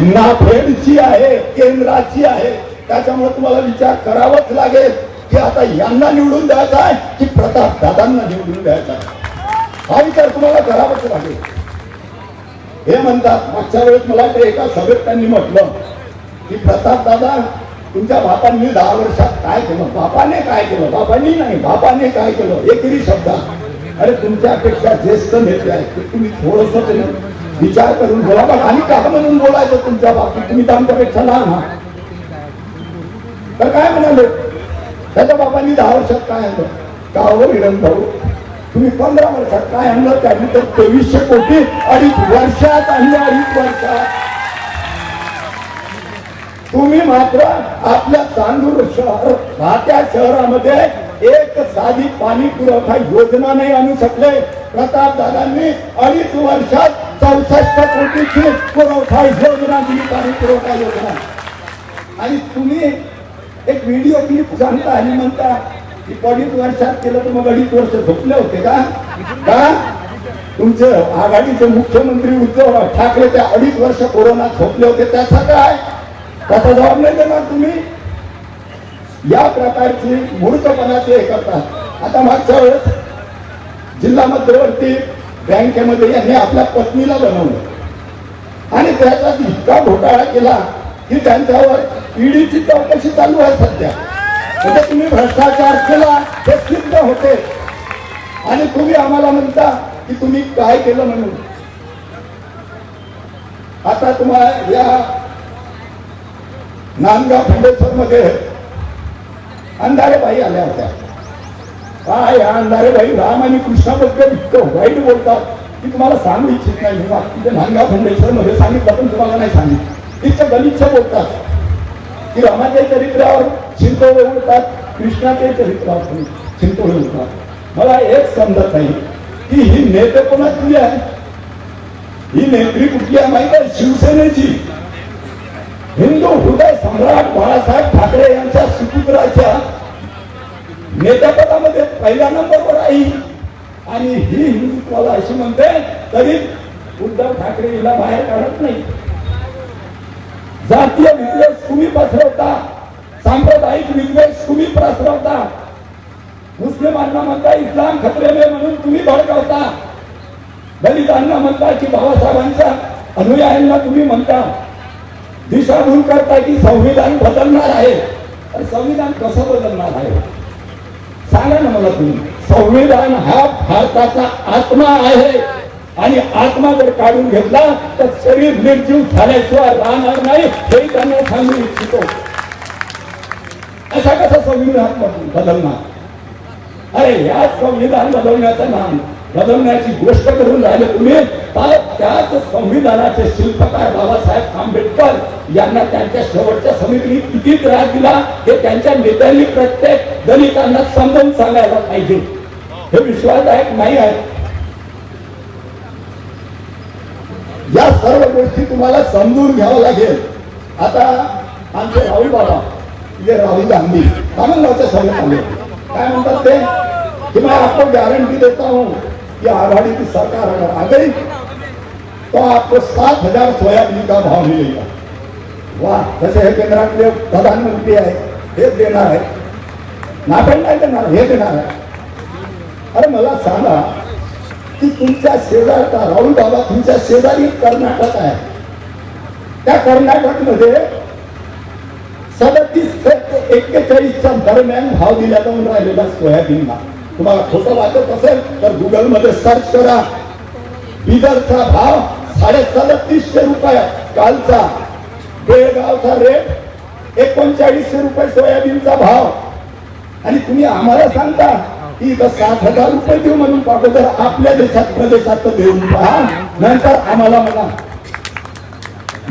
नाफेडची आहे, केंद्राची आहे. त्याच्यामुळे तुम्हाला विचार करावाच लागेल की आता यांना निवडून द्यायचा आहे की प्रताप दादांना निवडून द्यायचा आहे. हा विचार तुम्हाला करावाच लागेल. हे म्हणतात, मागच्या वेळेस मला ते एका सभेत त्यांनी म्हटलं की प्रताप दादा, तुमच्या बापांनी 10 वर्षात काय केलं, बापाने काय केलं, बापांनी नाही बापाने काय केलं, एकही शब्द. अरे तुमच्यापेक्षा ज्येष्ठ नेते आहेत, तुम्ही थोडस विचार करून बोला. बघा, आणि का म्हणून बोलायचं तुमच्या बाबतीत, तुम्ही तर आमच्यापेक्षा लहान आहात. तर काय म्हणाले, त्याच्या बापांनी 10 वर्षात काय आणलं, का हो विरंग भाऊ, तुम्ही 15 वर्षात काय आणलं, त्यांनी तर 2300 कोटी 2.5 वर्षात आणले. 2.5 वर्षात तुम्ही मात्र आपल्या चांदूर शहर राहत्या शहरामध्ये एक साधी पाणी पुरवठा योजना नाही आणू शकले. प्रताप दादांनी 2.5 वर्षात 64 कोटीची पुरवठा योजना दिली, पाणी पुरवठा योजना. आणि तुम्ही एक व्हिडिओ क्लिप सांगता आणि म्हणता की 2.5 वर्षात केलं तर मग 2.5 वर्ष झोपले होते का? तुमचे आघाडीचे मुख्यमंत्री उद्धव ठाकरे त्या 2.5 वर्ष कोरोना झोपले होते, त्याचा काय? त्याचा जबाब नाही देणार तुम्ही. या प्रकारची मूर्खपणाचे हे करतात. आता मागच्या वेळेस जिल्हा मध्यवर्ती बँकेमध्ये यांनी आपल्या पत्नीला बनवलं आणि त्याच्यात इतका घोटाळा केला की त्यांच्यावर ईडीची चौकशी चालू आहे सध्या. म्हणजे तुम्ही भ्रष्टाचार केला हे सिद्ध होते आणि तुम्ही आम्हाला म्हणता की तुम्ही काय केलं म्हणून. आता तुम्हाला या नांदगाव खंडेश्वर मध्ये अंधारेबाई आल्या होत्या. काय या अंधारेबाई राम आणि कृष्णाबद्दल इतकं वाईट बोलतात की तुम्हाला सांगू इच्छित नाही. तिथे नांदगाव खंडेश्वर मध्ये सांगितलं पण तुम्हाला नाही सांगितलं. तिथं गलिच्छ बोलतात की रामाच्या चरित्रावर चिंतोळे उडतात, कृष्णाच्या चरित्रावर चिंतोळे उडतात. मला एक समजत नाही की ही नेते कोणाची आहे, ही नेत्री कुठली आहे माहिती आहे? शिवसेनेची. हिंदू हृदय सम्राट बाळासाहेब ठाकरे यांच्या सुपुत्राच्या नेत्यापदामध्ये पहिल्या नंबरवर आहे आणि ही हिंदुत्वाला अशी म्हणते तरी उद्धव ठाकरे हिला बाहेर काढत नाही. जातीय विद्वेष तुम्ही पसरवता, सांप्रदायिक विद्वेष तुम्ही पसरवता, मुस्लिमांना म्हणता इस्लाम खतरे में म्हणून तुम्ही भडकावता, दलितांना म्हणता की बाबासाहेबांच्या अनुयायांना तुम्ही म्हणता, दिशाभूल करता की संविधान बदलणार आहे. संविधान कसं बदलणार आहे सांगा ना मला तुम्ही. संविधान हा भारताचा आत्मा आहे आणि आत्मा जर काढून घेतला तर शरीर निर्जीव झाल्याशिवाय राहणार नाही हे त्यांना सांगू इच्छितो. असा कसा संविधान बदलणार? अरे या संविधान बदलण्याची गोष्ट करून राहिले तुम्ही. तर त्याच संविधानाचे शिल्पकार बाबासाहेब आंबेडकर यांना त्यांच्या शेवटच्या समितीने किती त्रास दिला हे त्यांच्या नेत्यांनी प्रत्येक दलितांना समजावून सांगायला पाहिजे. हे विश्वासदायक नाही आहे. या सर्व गोष्टी तुम्हाला समजून घ्यावं लागेल. आता आमचे राहुल बाबा म्हणजे राहुल गांधी तामिळनाडूच्या सभेत आले. काय म्हणतात ते कि मैं आपको गारंटी देता हूं कि आघाड़ी की सरकार अगर आ गई तो आपको 7,000 सोयाबीन का भाव मिलेगा. वाह, जैसे हे केंद्रातले प्रधानमंत्री आहे हे देणार आहे, नाफेड नाही देणार, हे देणार आहे. अरे मला सांगा की तुमच्या शेजारचा राहुल बाबा तुमच्या शेजारी कर्नाटक आहे. त्या कर्नाटकमध्ये 37 ते 41च्या दरम्यान भाव दिला जाऊन राहिलेला सोयाबीनला. तुम्हाला खोटं वाटत असेल तर गुगल मध्ये सर्च करा. बिदरचा भाव 3750 रुपये कालचा. बेळगावचा रेट 3900 रुपये सोयाबीनचा भाव. आणि तुम्ही आम्हाला सांगता की 7,000 रुपये देऊ म्हणून पाठवतो. तर आपल्या देशात प्रदेशात देऊन पहा, नंतर आम्हाला म्हणा.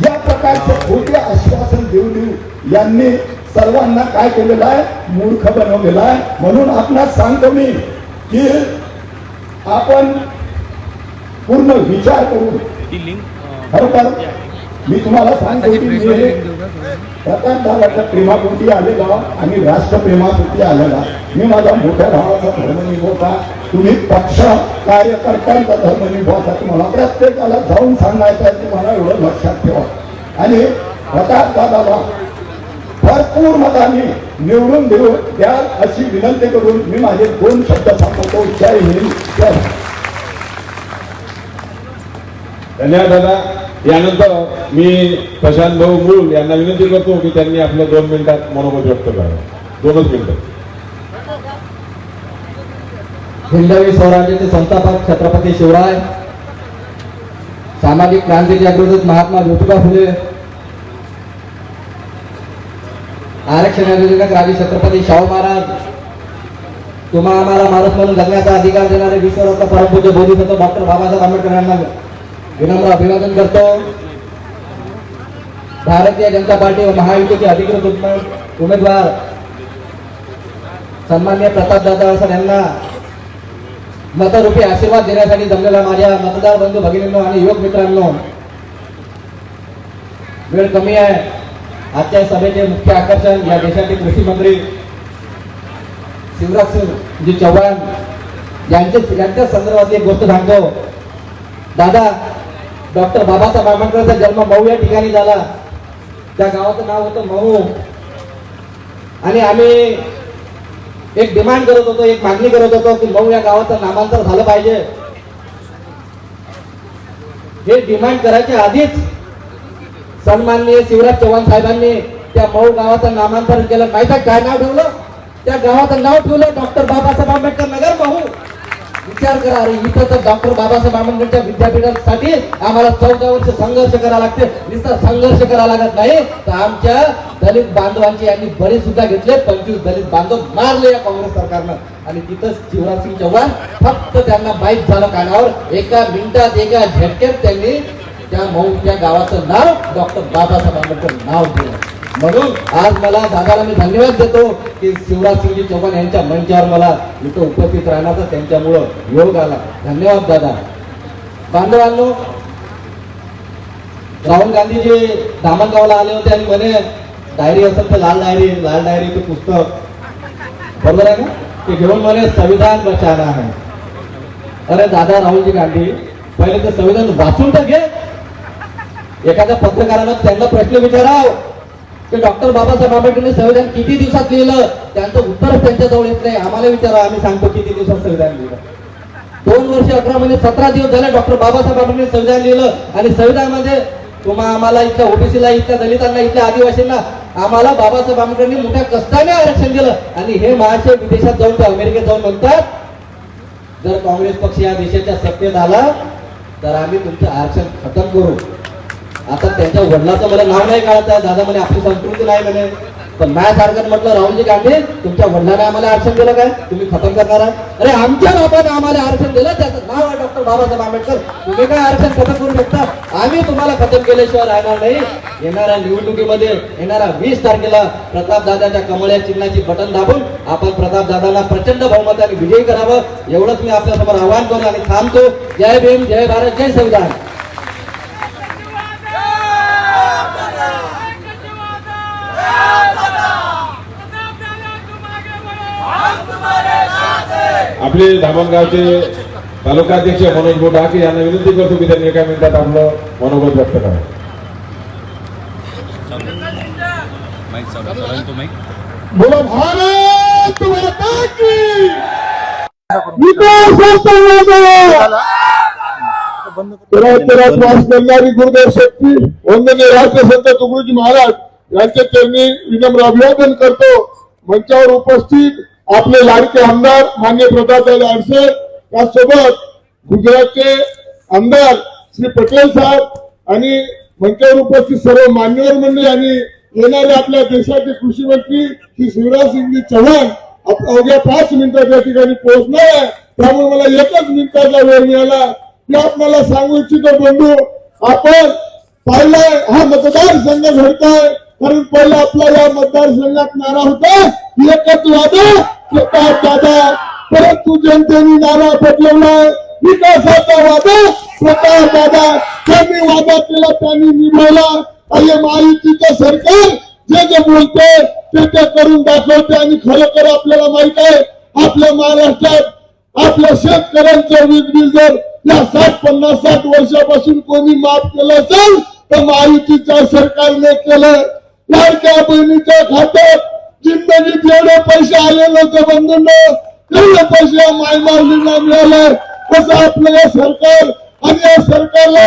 या प्रकारचे खोटे आश्वासन देऊ यांनी सर्वांना काय केलेलं आहे? मूर्ख बनवलेला आहे. म्हणून आपणास सांगतो मी की आपण पूर्ण विचार करू. खरोखर मी तुम्हाला सांगतो की मी प्रताप दादाच्या प्रेमापोटी आलेला आणि राष्ट्रप्रेमापोटी आलेला. मी माझा मोठ्या भावाचा धर्म निभवता, तुम्ही पक्ष कार्यकर्त्यांचा धर्म निभवता. तुम्हाला प्रत्येकाला जाऊन सांगायचं आहे, तुम्हाला एवढं लक्षात ठेवा. आणि प्रताप दादाला भरपूर मतांनी निवडून देऊ द्या अशी विनंती करून मी माझे 2 शब्द सांगतो. जय हिंद, जय भारत. धन्यवाद दादा. यानंतर मी प्रशांत भाऊ मूल यांना विनंती करतो की त्यांनी आपल्या 2 मिनिटात मनोगत व्यक्त करावं. 2च मिनिटं. हिंदवी स्वराज्याचे संस्थापक छत्रपती शिवराय, सामाजिक क्रांती जागृत महात्मा ज्योतिबा फुले, आरक्षणाधिकार राजे छत्रपती शाहू महाराज, तुम्हा आम्हाला माणूस म्हणून जगण्याचा अधिकार देणारे विश्वरत्न परमपूज्य बोधिसत्व डॉक्टर बाबासाहेब आंबेडकर यांना विनम्र अभिवादन करतो. भारतीय जनता पार्टी व महायुतीचे अधिकृत उमेदवार सन्माननीय प्रताप दादा सर यांना मतरूपी आशीर्वाद देण्यासाठी जमलेल्या माझ्या मतदार बंधू भगिनींनो आणि युवक मित्रांनो, वेळ कमी आहे. आजच्या सभेचे मुख्य आकर्षण या देशाचे कृषी मंत्री शिवराज सिंह चौहान यांच्या संदर्भातली एक गोष्ट सांगतो. दादा, डॉक्टर बाबासाहेब आंबेडकरांचा जन्म मऊ या ठिकाणी झाला. त्या गावाचं नाव होतं मऊ. आणि आम्ही एक डिमांड करत होतो, एक मागणी करत होतो की मऊ या गावाचं नामांतर झालं पाहिजे. हे डिमांड करायच्या आधीच सन्माननीय शिवराज चौहान साहेबांनी त्या मऊ गावाचं नामांतरण केलं. माहिती आहे काय नाव ठेवलं? त्या गावाचं नाव ठेवलं डॉक्टर बाबासाहेब आंबेडकर नगर मऊ. विचार करा, अरे इथं तर डॉक्टर बाबासाहेब आंबेडकरच्या विद्यापीठासाठी आम्हाला 14 वर्ष संघर्ष करावा लागते. नुसता संघर्ष करावा लागत नाही तर आमच्या दलित बांधवांची यांनी बळी सुद्धा घेतले. 25 दलित बांधव मारले या काँग्रेस सरकारनं. आणि तिथं शिवराज सिंह चौहान फक्त त्यांना माहीत झालं कानावर, एका मिनिटात एका झटक्यात त्यांनी त्या मऊच्या गावाचं नाव डॉक्टर बाबासाहेब आंबेडकर नाव दिलं. म्हणून आज मला दादाला मी धन्यवाद देतो की शिवराज सिंह चौहान यांच्या मंचावर मला इथं उपस्थित राहण्याचा त्यांच्यामुळं योग आला. धन्यवाद दादा. बांधवांनो, राहुल गांधीजी धामणगावला आले होते आणि म्हणे डायरी असेल तर लाल डायरी पुस्तक बरोबर आहे ना, ते घेऊन म्हणे संविधान बचाना है. अरे दादा राहुलजी गांधी, पहिले ते संविधान वाचून तर घे. एखाद्या पत्रकारानं त्यांना प्रश्न विचाराव की डॉक्टर बाबासाहेब आंबेडकरांनी संविधान किती दिवसात लिहिलं, त्यांचं उत्तरच त्यांच्याजवळ येत नाही. आम्हाला विचारा, आम्ही सांगतो किती दिवसात संविधान लिहिलं. 2 वर्ष 11 महिने 17 दिवस झाले डॉक्टर बाबासाहेब आंबेडकरांनी संविधान लिहिलं. आणि संविधानामध्ये तुम्हा आम्हाला इथल्या ओबीसीला, इथल्या दलितांना, इथल्या आदिवासींना आम्हाला बाबासाहेब आंबेडकरांनी मोठ्या कष्टाने आरक्षण दिलं. आणि हे महाशय विदेशात जाऊन, ते अमेरिकेत जाऊन म्हणतात, जर काँग्रेस पक्ष या देशाच्या सत्तेत आला तर आम्ही तुमचं आरक्षण खतम करू. आता त्यांच्या वडिलाचं मला नाव नाही काढत आहे. दादा म्हणे आपली संस्कृती नाही म्हणे. पण माझ्यासारखं म्हटलं, राहुलजी गांधी तुमच्या वडिलांना आम्हाला आरक्षण दिलं काय, तुम्ही खतम करणार आहे? अरे आमच्या बापाने आम्हाला आरक्षण दिलं, त्याचं नाव आहे डॉक्टर बाबासाहेब आंबेडकर. तुम्ही काय आरक्षण खतम करू शकता? आम्ही तुम्हाला खतम केल्याशिवाय राहणार नाही. येणाऱ्या निवडणुकीमध्ये येणाऱ्या 20 तारखेला प्रताप दादाच्या कमळ या चिन्हाची बटन दाबून आपण प्रताप दादांना प्रचंड बहुमताने विजयी करावं, एवढंच मी आपल्यासमोर आवाहन करून आणि थांबतो. जय भीम, जय भारत, जय संविधान. आपले धामणगावचे तालुकाध्यक्ष मनोज बोटाके यांना विनंती करतो की त्यांनी 1 मिनिटात आपलं मनोगत व्यक्त करावं. बोलो भारत माता की. करणारी गुरुदेव शक्ती वंदनीय राष्ट्रसंत तुकडोजी महाराज यांचे चरणी विनम्र अभिवादन करतो. मंचावर उपस्थित आपले लाडके आमदार माननीय प्रतापदादा अडसे, त्यासोबत गुजरातचे आमदार श्री पटेल साहेब आणि मंचावर उपस्थित सर्व मान्यवर मंडळी आणि येणारे आपल्या देशाचे कृषी मंत्री श्री शिवराज सिंह चौहान अवघ्या 5 मिनिटात या ठिकाणी पोहोचणार आहे. त्यामुळे मला 1च मिनिटाचा वेळ मिळाला. मी आपल्याला सांगू इच्छितो बंधू, आपण पाहिलाय हा मतदारसंघ घडताय, कारण पहिला आपला या मतदारसंघात नारा होता एकच वादा प्रताप दादा, परंतु जनतेने नारा बदलवलाय विकासाचा वादा प्रताप दादा. त्यांनी वादा केला, त्यांनी निभावला. आणि महायुतीचं सरकार जे बोलते ते करून दाखवते. आणि खरोखर आपल्याला माहित आहे, आपल्या महाराष्ट्रात आपल्या शेतकऱ्यांचं वीज बिल जर या 60-50-60 वर्षापासून कोणी माफ केलं असेल तर महायुतीच्या सरकारने केलं. लाडक्या बहिणीच्या खात्यात जिंदगीत जेवढे पैसे आले नव्हते बंधूंना तेवढे पैसे मायमार्लींना मिळाले. तसं आपलं हे सरकार आणि या सरकारला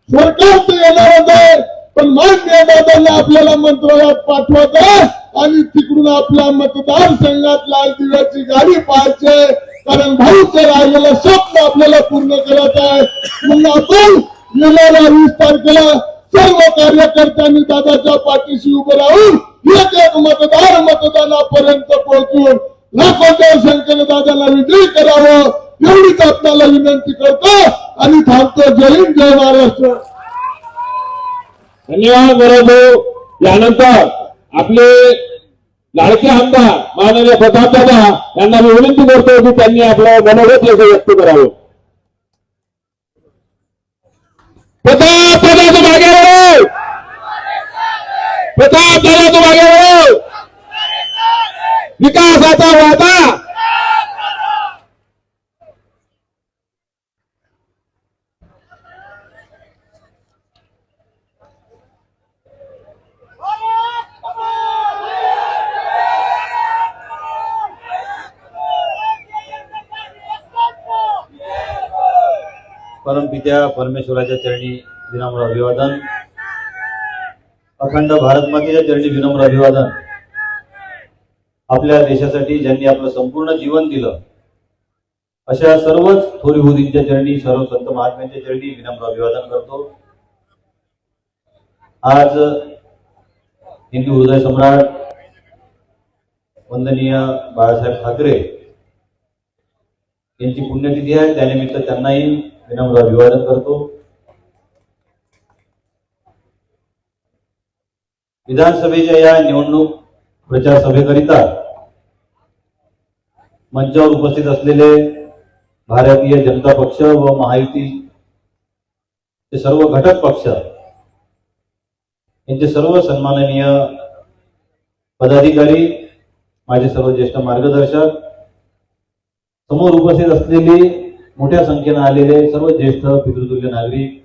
सरकार तर येणार होते पण मान्य दादांना आपल्याला मंत्रालयात पाठवत आहे आणि तिकडून आपल्या मतदारसंघात लाल दिव्याची गाडी पाहायची कारण भाऊचं राहिलेलं स्वप्न आपल्याला पूर्ण करत आहे. म्हणून आपण येणाऱ्या 20 तारखेला सर्व कार्यकर्त्यांनी दादाच्या पाठीशी उभं राहून एक एक मतदार मतदानापर्यंत पोहोचून लाखोच्या संख्येने दादाला विजयी करावं एवढीच आपल्याला विनंती करतो आणि थांबतो. जय हिंद जय महाराष्ट्र. धन्यवाद बरोबर. यानंतर आपले लाडके आमदार माननीय प्रताप दादा यांना मी विनंती करतो की त्यांनी आपलं मनोगत याचं व्यक्त करावं. प्रताप दादा तू मागे वळो. प्रताप दादा तू मागे वळो. विकासाचा वादा परमपित्या परमेश्वराच्या चरणी विनम्र अभिवादन. अखंड भारत मातेच्या चरणी विनम्र अभिवादन. आपल्या देशासाठी ज्यांनी आपलं संपूर्ण जीवन दिलं अशा सर्वच थोर विभूतींच्या चरणी सर्व संत महात्म्यांच्या चरणी विनम्र अभिवादन करतो. आज हिंदू हृदय सम्राट वंदनीय बाळासाहेब ठाकरे यांची पुण्यतिथी आहे. त्यानिमित्त त्यांनाही विनम्र अभिवादन करतो. विधानसभेच्या या निवडणूक प्रचार सभेकरिता मंचावर उपस्थित असलेले भारतीय जनता पक्ष व महायुतीचे सर्व घटक पक्ष यांचे सर्व सन्माननीय पदाधिकारी, माझे सर्व ज्येष्ठ मार्गदर्शक, समोर उपस्थित असलेली मोठ्या संख्येने आलेले सर्व ज्येष्ठ पितृतुल्य नागरिक,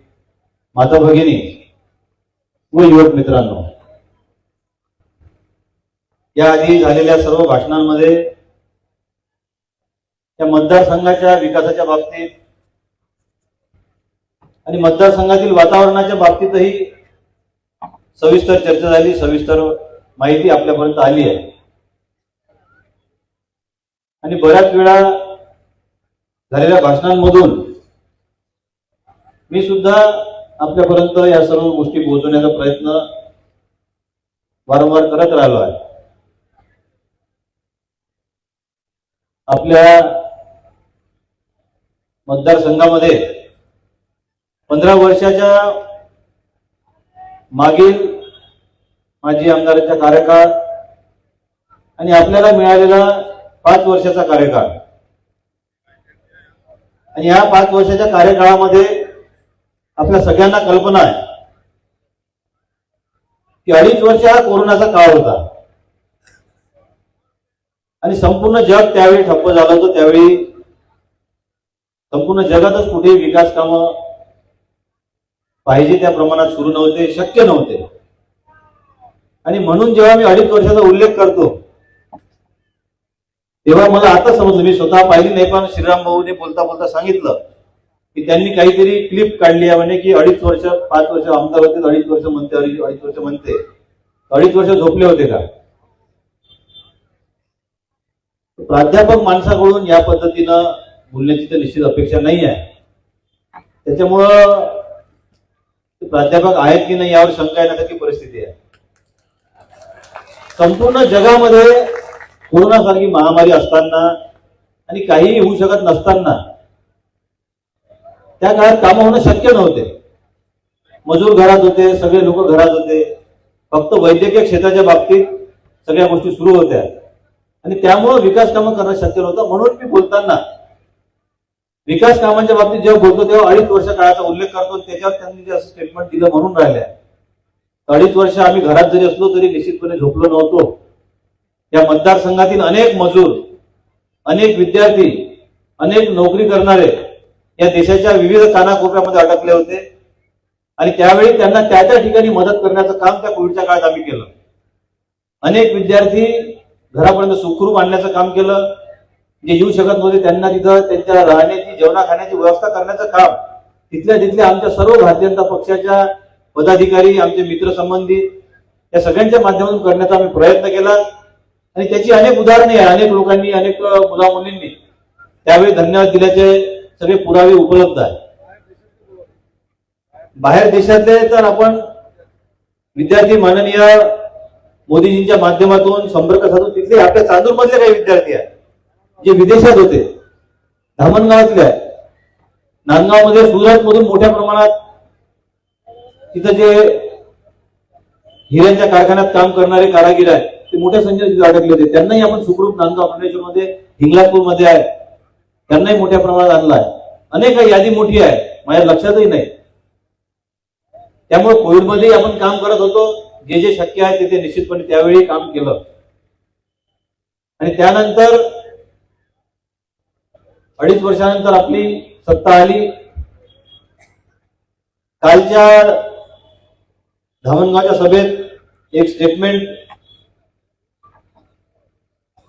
माता भगिनी व युवक मित्रांनो, याआधी झालेल्या सर्व भाषणांमध्ये या मतदारसंघाच्या विकासाच्या बाबतीत आणि मतदारसंघातील वातावरणाच्या बाबतीतही सविस्तर चर्चा झाली, सविस्तर माहिती आपल्यापर्यंत आली आहे. आणि बऱ्याच वेळा झालेल्या भाषणांमधून मी सुद्धा आपल्यापर्यंत या सर्व गोष्टी पोहोचवण्याचा प्रयत्न वारंवार करत राहिलो आहे. आपल्या मतदारसंघामध्ये 15 वर्षाच्या मागील माजी आमदारांचा कार्यकाळ आणि आपल्याला मिळालेला 5 वर्षाचा कार्यकाळ आणि या 5 वर्षाच्या कार्यकाळामध्ये आपल्या सगळ्यांना कल्पना आहे की 2.5 वर्ष हा कोरोनाचा काळ होता आणि संपूर्ण जग त्यावेळी ठप्प झालं होतं. त्यावेळी संपूर्ण जगातच कुठेही विकास कामं पाहिजे त्या प्रमाणात सुरू नव्हते, शक्य नव्हते. आणि म्हणून जेव्हा मी 2.5 वर्षाचा उल्लेख करतो तेव्हा मला आता समजलं, मी स्वतः पाहिली नाही पण श्रीराम भाऊने बोलता बोलता सांगितलं की त्यांनी काहीतरी क्लिप काढली आहे म्हणे की 2.5 वर्ष 5 वर्ष आमदार होते, 2.5 वर्ष म्हणते, 2.5 वर्ष म्हणते, 2.5 वर्ष झोपले होते का? प्राध्यापक माणसाकडून या पद्धतीनं बोलण्याची तर निश्चित अपेक्षा नाही आहे. त्याच्यामुळं प्राध्यापक आहेत की नाही यावर शंका येण्यासारखी परिस्थिती आहे. संपूर्ण जगामध्ये कोरोना सारखी महामारी असताना आणि काहीही होऊ शकत नसताना त्या काळात कामं होणं शक्य नव्हते. मजूर घरात होते, सगळे लोक घरात होते, फक्त वैद्यकीय क्षेत्राच्या बाबतीत सगळ्या गोष्टी सुरू होत्या आणि त्यामुळे विकास कामं करणं शक्य नव्हतं. म्हणून मी बोलताना विकास कामांच्या बाबतीत जेव्हा बोलतो तेव्हा 2.5 वर्ष काळाचा उल्लेख करतो. त्याच्यावर त्यांनी जे असं स्टेटमेंट दिलं म्हणून राहिलंय. 2.5 वर्ष आम्ही घरात जरी असलो तरी निश्चितपणे झोपलो नव्हतो. या मतदारसंघातील अनेक मजूर, अनेक विद्यार्थी, अनेक नोकरी करणारे या देशाच्या विविध कानाकोपऱ्यामध्ये अडकले होते आणि त्यावेळी त्यांना त्या त्या ठिकाणी मदत करण्याचं काम त्या कोविडच्या काळात आम्ही केलं. अनेक विद्यार्थी घरापर्यंत सुखरूप आणण्याचं काम केलं. जे येऊ शकत नव्हते त्यांना तिथं त्यांच्या राहण्याची जेवणा खाण्याची व्यवस्था करण्याचं काम तिथल्या आमच्या सर्व भारतीय जनता पक्षाच्या पदाधिकारी, आमचे मित्र संबंधित या सगळ्यांच्या माध्यमातून करण्याचा आम्ही प्रयत्न केला. आणि त्याची अनेक उदाहरणे आहे. अनेक लोकांनी, अनेक मुला मुलींनी त्यावेळी धन्यवाद दिल्याचे सगळे पुरावे उपलब्ध आहेत. बाहेर देशातले तर आपण विद्यार्थी माननीय मोदीजींच्या माध्यमातून संपर्क साधून तिथले आपल्या चांदूर मधले काही विद्यार्थी आहेत जे विदेशात होते, धामणगावातले आहे, नांदगावमध्ये सुरत मधून मोठ्या प्रमाणात तिथं जे हिऱ्यांच्या कारखान्यात काम करणारे कारागीर आहेत ते मोठ्या संख्येने तिथे अडकले होते. त्यांनाही आपण सुखरूप नांदगाव भुवनेश्वरमध्ये, हिंगलाजपूरमध्ये आहे, त्यांनाही मोठ्या प्रमाणात आणला आहे. अनेक यादी मोठी आहे, माझ्या लक्षातही नाही. त्यामुळे कोविडमध्ये आपण काम करत होतो. जे जे शक्य आहे ते निश्चितपणे त्यावेळी काम केलं. आणि त्यानंतर 2.5 वर्षानंतर आपली सत्ता आली. कालच्या धामणगावच्या सभेत एक स्टेटमेंट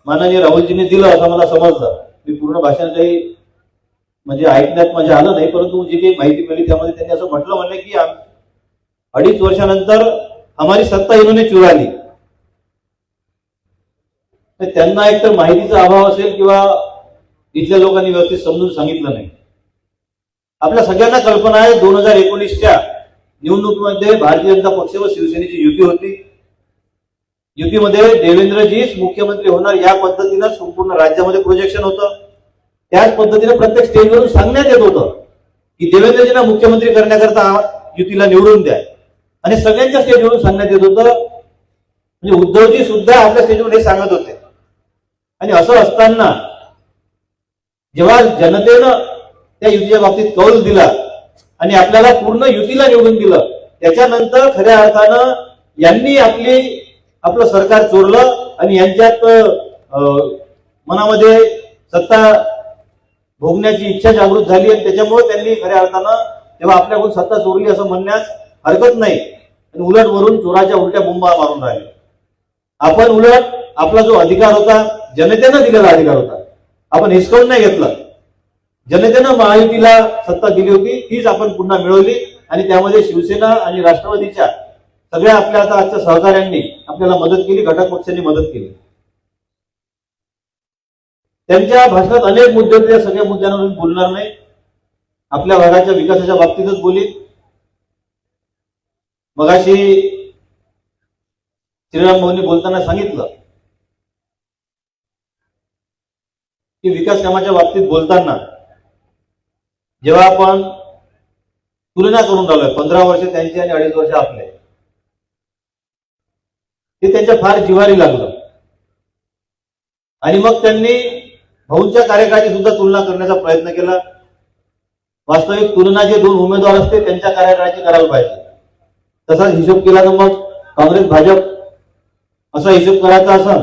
माननीय राहुलजींनी दिलं असं मला समजलं. मी पूर्ण भाषण काही म्हणजे ऐकण्यात माझ्या आलं नाही, परंतु जी काही माहिती मिळाली त्यामध्ये त्यांनी असं म्हणले की 2.5 वर्षानंतर हमारी सत्ता इन्होंने चुरा ली. त्यांना एकतर माहितीचा अभाव असेल किंवा इथल्या लोकांनी व्यवस्थित समजून सांगितलं नाही. आपल्या सगळ्यांना कल्पना आहे 2019च्या निवडणुकीमध्ये भारतीय जनता पक्ष व शिवसेनेची युती होती. युतीमध्ये देवेंद्रजीच मुख्यमंत्री होणार या पद्धतीनं संपूर्ण राज्यामध्ये प्रोजेक्शन होतं. त्याच पद्धतीने प्रत्येक स्टेजवरून सांगण्यात येत होतं की देवेंद्रजींना मुख्यमंत्री करण्याकरता युतीला निवडून द्या. आणि सगळ्यांच्या स्टेजवरून सांगण्यात येत होतं. म्हणजे उद्धवजी सुद्धा आपल्या स्टेजवर हे सांगत होते. आणि असं असताना जेव्हा जनतेनं त्या युतीच्या बाबतीत कौल दिला आणि आपल्याला पूर्ण युतीला निवडून दिलं, त्याच्यानंतर खऱ्या अर्थानं यांनी आपलं सरकार चोरलं आणि यांच्यात मनामध्ये सत्ता भोगण्याची इच्छा जागृत झाली. आणि त्याच्यामुळे त्यांनी खऱ्या अर्थानं तेव्हा आपल्याकडून सत्ता चोरली असं म्हणण्यास हरकत नाही. आणि उलट वरून चोराच्या उलट्या बोंबा मारून राहिले. आपण उलट आपला जो अधिकार होता, जनतेनं दिलेला अधिकार होता, आपण हिसकावून नाही घेतला. जनतेनं महायुतीला सत्ता दिली होती, तीच आपण पुन्हा मिळवली. आणि त्यामध्ये शिवसेना आणि राष्ट्रवादीच्या सगळ्या आपल्या आता आजच्या सहकाऱ्यांनी आपल्याला मदत केली, घटक पक्षांनी मदत केली. त्यांच्या भाषणात अनेक मुद्दे होते, सगळ्या मुद्द्यांवर बोलणार नाही. आपल्या भागाच्या विकासाच्या बाबतीतच बोलीन. मगाशी श्रीराम भाऊंनी बोलताना सांगितलं की विकास कामाच्या बाबतीत बोलताना जेव्हा आपण तुलना करून राहिलोय 15 वर्ष त्यांची आणि 2.5 वर्ष आपले, ते त्यांच्या फार जिव्हारी लागलं. आणि मग त्यांनी भाऊंच्या कार्यकाळाची सुद्धा तुलना करण्याचा प्रयत्न केला. वास्तविक तुलना जे 2 उमेदवार असते त्यांच्या कार्यकाळाची करायला पाहिजे. तसाच हिशोब केला तर मग काँग्रेस भाजप असा हिशोब करायचा असेल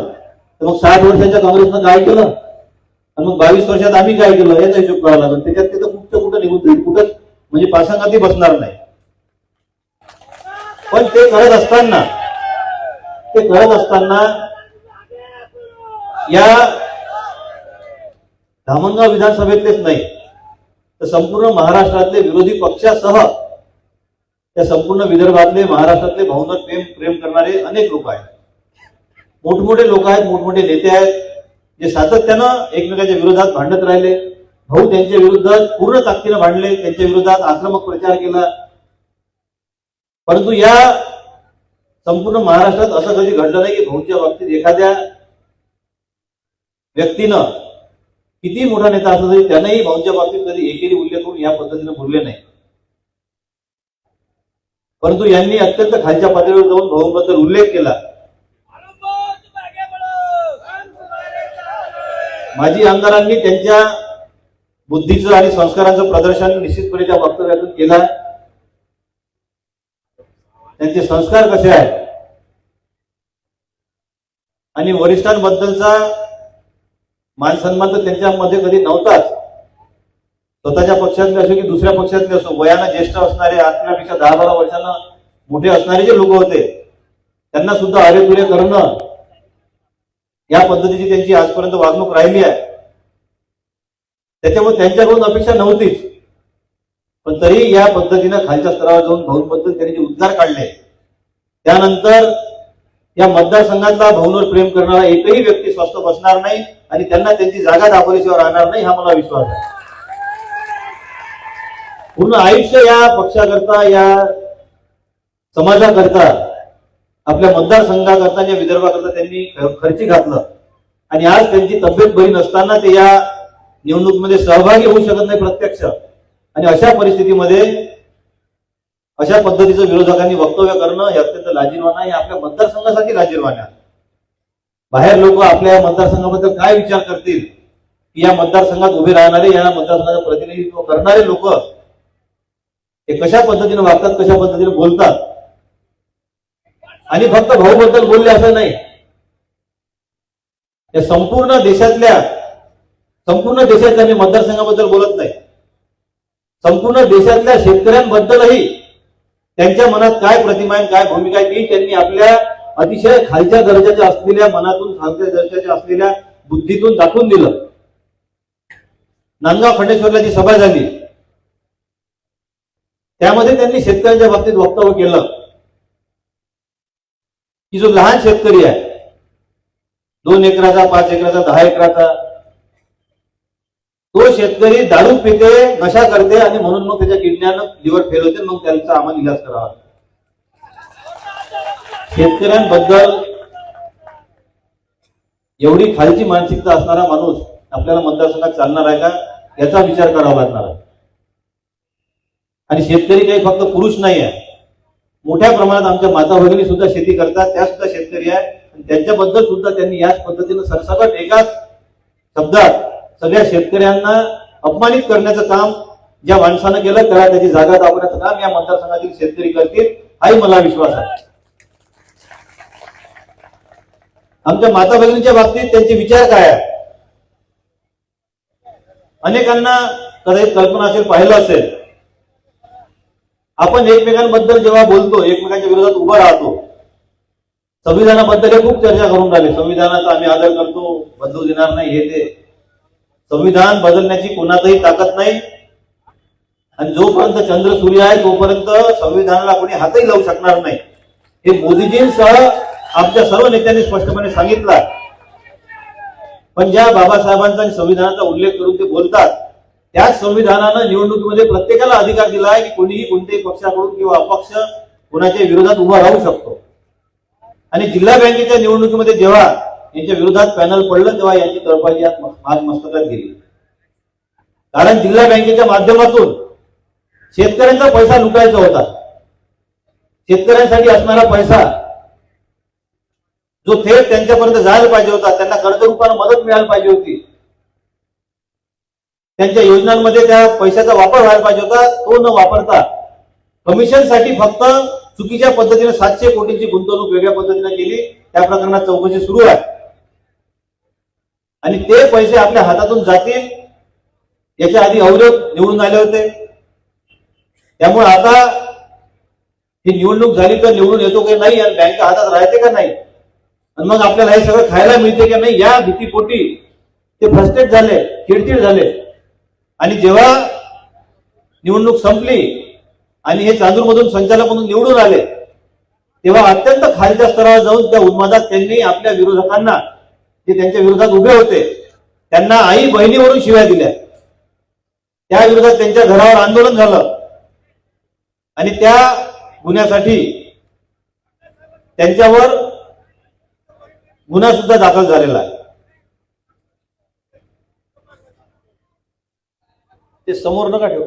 तर मग 60 वर्षाच्या काँग्रेसनं काय केलं आणि मग 22 वर्षात आम्ही काय केलं याचा हिशोब करावा लागेल. त्याच्यात ते तर कुठं निघून जाईल, कुठंच म्हणजे पासांगाती बसणार नाही. पण ते करत असताना या धामणगाव विधानसभेतलेच नाही तर संपूर्ण महाराष्ट्रातले विरोधी पक्षासह त्या संपूर्ण विदर्भातले, महाराष्ट्रातले भाऊंवर प्रेम करणारे अनेक लोक आहेत. मोठमोठे लोक आहेत, मोठमोठे नेते आहेत जे सातत्यानं एकमेकांच्या विरोधात भांडत राहिले. भाऊ त्यांच्या विरोधात पूर्ण ताकदीनं भांडले, त्यांच्या विरोधात आक्रमक प्रचार केला. परंतु या संपूर्ण महाराष्ट्रात असं कधी घडलं नाही की भाऊच्या बाबतीत एखाद्या व्यक्तीनं किती मोठा नेता असला तरी त्यानंही भाऊच्या बाबतीत कधी एकेरी उल्लेख करून या पद्धतीने बोलले नाही. परंतु यांनी अत्यंत खालच्या पातळीवर जाऊन भाऊंबद्दल उल्लेख केला. माजी आमदारांनी त्यांच्या बुद्धीचं आणि संस्कारांचं प्रदर्शन निश्चितपणे त्या वक्तव्यातून केलं. त्यांचे संस्कार कसे आहेत आणि वरिष्ठांबद्दलचा मान सन्मान तर त्यांच्यामध्ये कधी नव्हताच. स्वतःच्या पक्षातले असो की दुसऱ्या पक्षातले असो, वयानं ज्येष्ठ असणारे, आपल्यापेक्षा 10-12 वर्षांना मोठे असणारे जे लोक होते, त्यांना सुद्धा अरेतुरे करणं, या पद्धतीची त्यांची आजपर्यंत वागणूक राहिली आहे. त्याच्यामुळे त्यांच्याकडून अपेक्षा नव्हतीच, पण तरी या पद्धतीनं खालच्या स्तरावर जाऊन भाऊंबद्दल त्यांनी जे उद्गार काढले, त्यानंतर या मतदारसंघातला भाऊंवर प्रेम करणारा एकही व्यक्ती स्वस्थ बसणार नाही आणि त्यांना त्यांची जागा दाखवल्याशिवाय राहणार नाही, हा मला विश्वास आहे. पूर्ण आयुष्य या पक्षाकरता, या समाजाकरता, आपल्या मतदारसंघाकरता, या विदर्भाकरता त्यांनी खर्ची घातलं आणि आज त्यांची तब्येत बरी नसताना ते या निवडणुकीमध्ये सहभागी होऊ शकत नाही प्रत्यक्ष. आणि अशा परिस्थितीमध्ये अशा पद्धतीचं विरोधकांनी वक्तव्य करणं हे अत्यंत लाजिरवाणं आहे. आपल्या मतदारसंघासाठी लाजिरवाणं आहे. बाहेर लोक आपल्या मतदारसंघाबद्दल काय विचार करतील की या मतदारसंघात उभे राहणारे, या मतदारसंघाचं प्रतिनिधित्व करणारे लोक हे कशा पद्धतीने वागतात, कशा पद्धतीने बोलतात. आणि फक्त भाऊ बद्दल बोलले असं नाही, या संपूर्ण देशातल्या मी मतदारसंघाबद्दल बोलत नाही, संपूर्ण देशातल्या शेतकऱ्यांबद्दलही त्यांच्या मनात काय प्रतिमा आहे, काय भूमिका आहे, ती त्यांनी आपल्या अतिशय खालच्या दर्जाच्या असलेल्या मनातून, खालच्या दर्जाच्या असलेल्या बुद्धीतून दाखवून दिलं. नांदगाव खंडेश्वरला जी सभा झाली त्यामध्ये त्यांनी शेतकऱ्यांच्या बाबतीत वक्तव्य केलं की जो लहान शेतकरी आहे, 2 एकराचा, 5 एकराचा, 10 एकराचा, तो शेतकरी दारू पिते, नशा करते आणि म्हणून मग त्याच्या किडन्यानं लिव्हर फेल होते, मग त्यांचा आम्हाला इलाज करावा. शेतकऱ्यांबद्दल एवढी खालची मानसिकता असणारा माणूस आपल्याला मतदारसंघात चालणार आहे का, याचा विचार करावा लागणार आहे. आणि शेतकरी काही फक्त पुरुष नाही आहे, मोठ्या प्रमाणात आमच्या माता भगिनी सुद्धा शेती करतात, त्या सुद्धा शेतकरी आहे. आणि त्यांच्याबद्दल सुद्धा त्यांनी याच पद्धतीनं सरसकट एकाच शब्दात सगळ्या शेतकऱ्यांना अपमानित करण्याचं काम ज्या माणसानं केलं, त्याला त्याची जागा दाखवण्याचं काम या मतदारसंघातील शेतकरी करतील, हाही मला विश्वास आहे. आमच्या माता भगिनींच्या बाबतीत त्यांचे विचार काय आहे, अनेकांना कदाचित कल्पना असेल, पाहिलं असेल, आपण एकमेकांबद्दल जेव्हा बोलतो, एकमेकांच्या विरोधात उभं राहतो, संविधानाबद्दल खूप चर्चा करून राहिले, संविधानाचा आम्ही आदर करतो, बदलू देणार नाही, हे ते. संविधान बदलण्याची कोणातही ताकद नाही आणि जोपर्यंत चंद्र सूर्य आहे तोपर्यंत संविधानाला कोणी हातही लावू शकणार नाही, हे मोदीजींसह आमच्या सर्व नेत्यांनी स्पष्टपणे सांगितलं. पण ज्या बाबासाहेबांचा आणि संविधानाचा उल्लेख करून ते बोलतात, त्याच संविधानानं निवडणुकीमध्ये प्रत्येकाला अधिकार दिला आहे की कोणीही कोणत्याही पक्षाकडून किंवा अपक्ष कोणाच्या विरोधात उभा राहू शकतो. आणि जिल्हा बँकेच्या निवडणुकीमध्ये जेव्हा यांच्या विरोधात पॅनल पडलं तेव्हा यांची तळपाजी आज मस्तकात गेली. कारण जिल्हा बँकेच्या माध्यमातून शेतकऱ्यांचा पैसा लुटायचा होता, शेतकऱ्यांसाठी असणारा पैसा जो थेट त्यांच्यापर्यंत जायला पाहिजे होता, त्यांना कर्जरूपानं मदत मिळायला पाहिजे होती, त्यांच्या योजनांमध्ये त्या पैशाचा वापर व्हायला पाहिजे होता, तो न वापरता कमिशनसाठी फक्त चुकीच्या पद्धतीने 700 कोटींची गुंतवणूक वेगळ्या पद्धतीने केली. त्या प्रकरणात चौकशी सुरू आहे आणि ते पैसे आपल्या हातातून जातील याच्या आधी अवरोध निवडून आले होते. त्यामुळे आता ही निवडणूक झाली तर निवडून येतो की नाही आणि बँक हातात राहते का नाही आणि मग आपल्याला हे सगळं खायला मिळते की नाही, या भीतीपोटी ते फ्रस्ट्रेट झाले, चिडचिड झाले. आणि जेव्हा निवडणूक संपली आणि हे चांदूरमधून संचालक म्हणून निवडून आले तेव्हा अत्यंत खालच्या स्तरावर जाऊन त्या उन्मादात त्यांनी आपल्या विरोधकांना, जे त्यांच्या विरोधात उभे होते, त्यांना आई बहिणीवरून शिव्या दिल्या. त्या विरोधात त्यांच्या घरावर आंदोलन झालं आणि त्या गुन्ह्यासाठी त्यांच्यावर गुन्हा सुद्धा दाखल झालेला आहे. ते समोर नका ठेवू,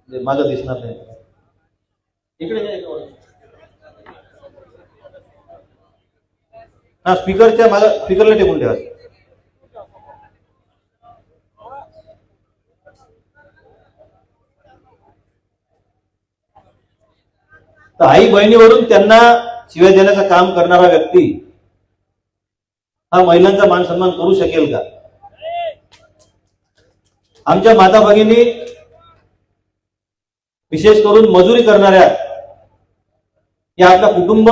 माझं दिसणार नाही. इकडे हा स्पीकरच्या मागे, स्पीकरला टेकून ठेवा. तर आई बहिणीवरून त्यांना शिव्या देण्याचं काम करणारा व्यक्ती हा महिलांचा मान सन्मान करू शकेल का? आमच्या माता भगिनी विशेष करून मजुरी करणाऱ्या या आपलं कुटुंब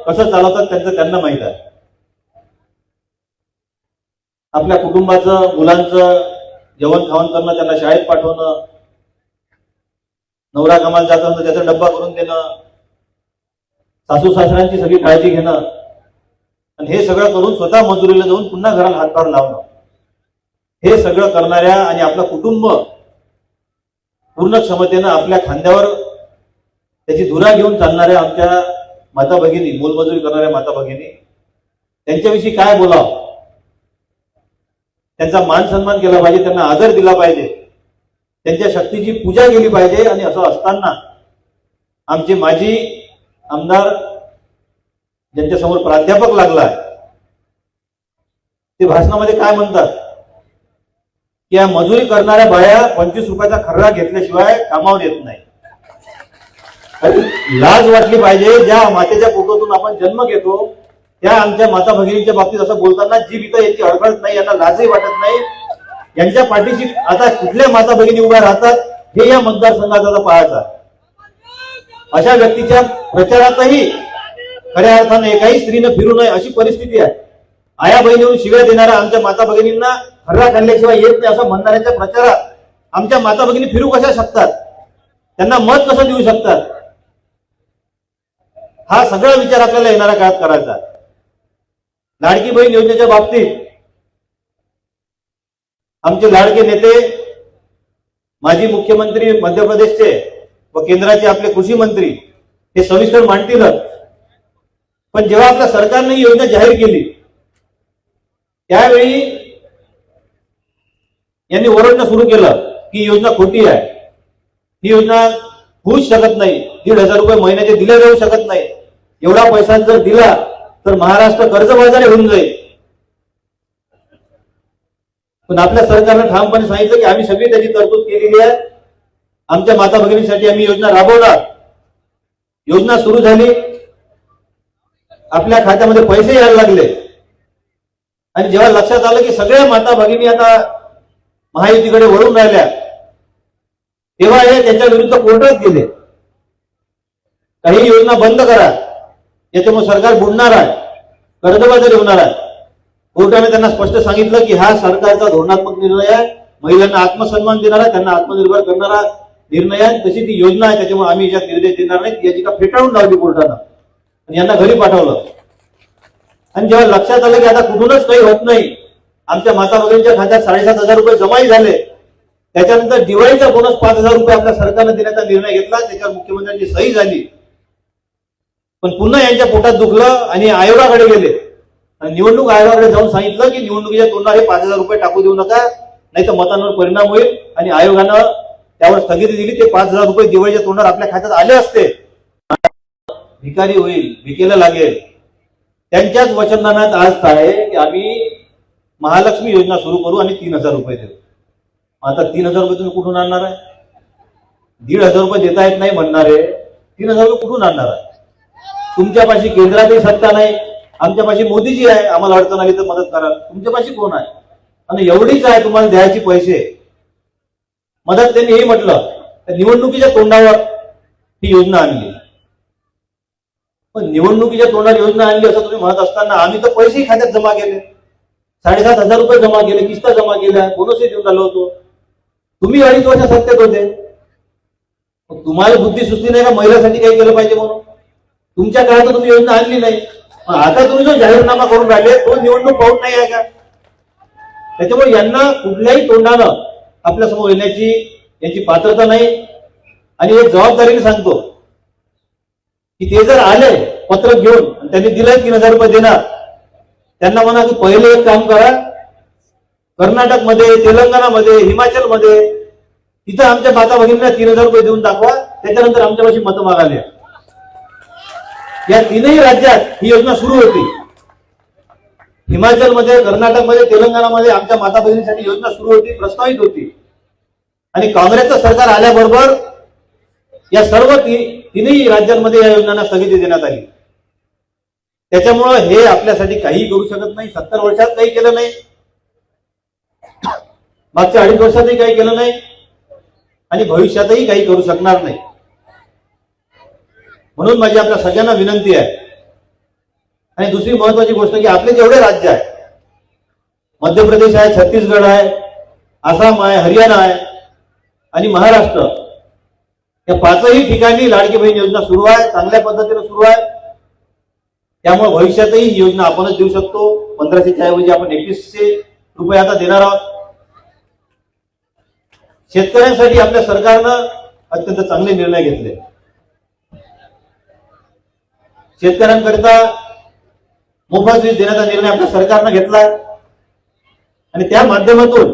कसं चालवतात त्यांना माहित आहे. आपल्या कुटुंबाचं मुलांचं जेवण खावण करणं, त्यांना शाळेत पाठवणं, नवरा कामाला जाताना त्याचा डब्बा करून देणं, सासू सासऱ्यांची सगळी काळजी घेणं आणि हे सगळं करून स्वतः मजुरीला जाऊन पुन्हा घराला हातभार लावणं, हे सगळं करणाऱ्या आणि आपलं कुटुंब पूर्ण क्षमतेनं आपल्या खांद्यावर त्याची धुरा घेऊन चालणाऱ्या आमच्या माता भगिनी, मोलमजुरी करणाऱ्या माता भगिनी, त्यांच्याविषयी काय बोलावं? त्यांचा मान सन्मान केला पाहिजे, त्यांना आदर दिला पाहिजे, त्यांच्या शक्तीची पूजा केली पाहिजे. आणि असं असताना आमचे माजी आमदार ज्यांच्यासमोर प्राध्यापक लागला ते भाषणामध्ये काय म्हणतात की या मजुरी करणाऱ्या बाया 25 रुपयाचा खर्रा घेतल्याशिवाय कामावर येत नाही. लाज वाटली पाहिजे. ज्या मातेच्या पोटातून आपण जन्म घेतो त्या आमच्या माता भगिनींच्या बाबतीत असं बोलताना जीभ इथं याची अडखळत नाही, यांना लाजही वाटत नाही. यांच्या पाठीशी आता कुठल्या माता भगिनी उभ्या राहतात हे या मतदारसंघात आता पाहायचं. अशा व्यक्तीच्या प्रचारातही खऱ्या अर्थाने एकाही स्त्रीनं फिरू नये अशी परिस्थिती आहे. आया बहिणीहून शिव्या देणाऱ्या आमच्या माता भगिनींना खर्रा खाल्ल्याशिवाय येत नाही असं म्हणणाऱ्यांच्या प्रचारात आमच्या माता भगिनी फिरू कशा शकतात? त्यांना मत कसं देऊ शकतात? हा सगळा विचार आपल्याला येणाऱ्या काळात करायचा. लाडकी बहीण योजनेच्या बाबतीत आमचे लाडके नेते माजी मुख्यमंत्री मध्य प्रदेशचे व केंद्राचे आपले कृषी मंत्री हे सविस्तर मांडतीलच, पण जेव्हा आपल्या सरकारने ही योजना जाहीर केली त्यावेळी यांनी ओरडणं सुरू केलं की योजना खोटी आहे, ही योजना होऊच शकत नाही, 1,500 रुपये महिन्याचे दिले जाऊ शकत नाही, एवढा पैसा जर दिला तर महाराष्ट्र कर्जबाजारी होऊन जाईल. पण आपल्या सरकारने ठामपणे सांगितलं की आम्ही सगळी त्याची तरतूद केलेली आहे, आमच्या माता भगिनींसाठी आम्ही योजना राबवणार. योजना सुरू झाली, आपल्या खात्यामध्ये पैसे यायला लागले आणि जेव्हा लक्षात आलं की सगळ्या माता भगिनी आता महायुतीकडे वळून राहिल्या तेव्हा हे त्याच्या विरुद्ध कोर्टात गेले. काही योजना बंद करा, याच्यामुळे सरकार बुडणार आहे, कर्जबाजारी होणार आहे. कोर्टाने त्यांना स्पष्ट सांगितलं की हा सरकारचा धोरणात्मक निर्णय आहे, महिलांना आत्मसन्मान देणारा, त्यांना आत्मनिर्भर करणारा निर्णय आहे, तशी ती योजना आहे, त्याच्यामुळे आम्ही याच्यात निर्देश देणार नाही. याची का फेटाळून लावली कोर्टानं आणि यांना घरी पाठवलं. आणि जेव्हा लक्षात आलं की आता कुठूनच काही होत नाही, आमच्या माता भगिनींच्या खात्यात 7,500 रुपये जमाही झाले, त्याच्यानंतर दिवाळीचा बोनस 5,000 रुपये आपल्या सरकारने देण्याचा निर्णय घेतला, त्याच्यावर मुख्यमंत्र्यांची सही झाली. पण पुन्हा यांच्या पोटात दुखलं आणि आयोगाकडे गेले. निवडणूक आयोगाकडे जाऊन सांगितलं की निवडणुकीच्या तोंडावर हे 5,000 रुपये टाकू देऊ नका, नाही तर मतांवर परिणाम होईल. आणि आयोगानं त्यावर स्थगिती दिली. ते 5,000 रुपये दिवाळीच्या तोंडावर आपल्या खात्यात आले असते. भिकारी होईल, भिकेला लागेल. त्यांच्याच वचननाम्यात आज काय की आम्ही महालक्ष्मी योजना सुरू करू आणि 3,000 रुपये देऊ. आता 3,000 रुपये तुम्ही कुठून आणणार आहे? 1,500 रुपये देता येत नाही म्हणणारे 3,000 रुपये कुठून आणणार आहे? तुमच्यापाशी केंद्रातही सत्ता नाही, आमच्यापाशी मोदीजी आहे, आम्हाला अडचण आली तर मदत करा. तुमच्यापाशी कोण आहे? आणि एवढीच आहे तुम्हाला द्यायची पैसे मदत. त्यांनी हे म्हटलं निवडणुकीच्या तोंडावर ही योजना आणली. पण निवडणुकीच्या तोंडावर योजना आणली असं तुम्ही म्हणत असताना आम्ही तर पैसेही खात्यात जमा केले, 7,500 रुपये जमा केले, किस्ता जमा केल्या, बोनसही देऊन आलो होतो. तुम्ही 2.5 वर्ष सत्तेत होते, तुम्हाला बुद्धी सुचली नाही का महिलांसाठी काही केलं पाहिजे म्हणून? तुमच्या काळात तुम्ही योजना आणली नाही. आता तुम्ही जो जाहीरनामा करून राहिले तो निवडणूक पाहून नाही आहे का? त्याच्यामुळे यांना कुठल्याही तोंडानं आपल्या समोर येण्याची यांची पात्रता नाही. आणि एक जबाबदारीने सांगतो की ते जर आले पत्र घेऊन त्यांनी दिलंय 3,000 रुपये देणार, त्यांना म्हणा की पहिले एक काम करा, कर्नाटकमध्ये, तेलंगणामध्ये, हिमाचलमध्ये तिथं आमच्या माता भगिनींना 3,000 रुपये देऊन दाखवा, त्याच्यानंतर आमच्यापाशी मतं मागायला. या 3ही राज्यात ही योजना सुरू होती. हिमाचलमध्ये, कर्नाटकमध्ये, तेलंगणामध्ये आमच्या माता भगिनींसाठी योजना सुरू होती, प्रस्तावित होती. आणि काँग्रेसचं सरकार आल्याबरोबर या सर्व 3ही राज्यांमध्ये या योजनांना स्थगिती देण्यात आली. त्याच्यामुळं हे आपल्यासाठी काही करू शकत नाही, 70 वर्षात काही केलं नाही. मागच्या 2.5 वर्षातही काही केलं नाही आणि भविष्यातही काही करू शकणार नाही. म्हणून माझी आपल्या सगळ्यांना विनंती आहे. आणि दुसरी महत्वाची गोष्ट की आपले जेवढे राज्य आहे, मध्य प्रदेश आहे, छत्तीसगड आहे, आसाम आहे, हरियाणा आहे आणि महाराष्ट्र, या 5ही ठिकाणी लाडकी बहीण योजना सुरू आहे, चांगल्या पद्धतीने सुरू आहे. त्यामुळे भविष्यातही ही योजना आपणच देऊ शकतो. 1500च्या ऐवजी आपण 2100 रुपये आता देणार आहोत. शेतकऱ्यांसाठी आपल्या सरकारनं अत्यंत चांगले निर्णय घेतले. शेतकऱ्यांकरिता मोफत वीज देण्याचा निर्णय आपल्या सरकारनं घेतलाय आणि त्या माध्यमातून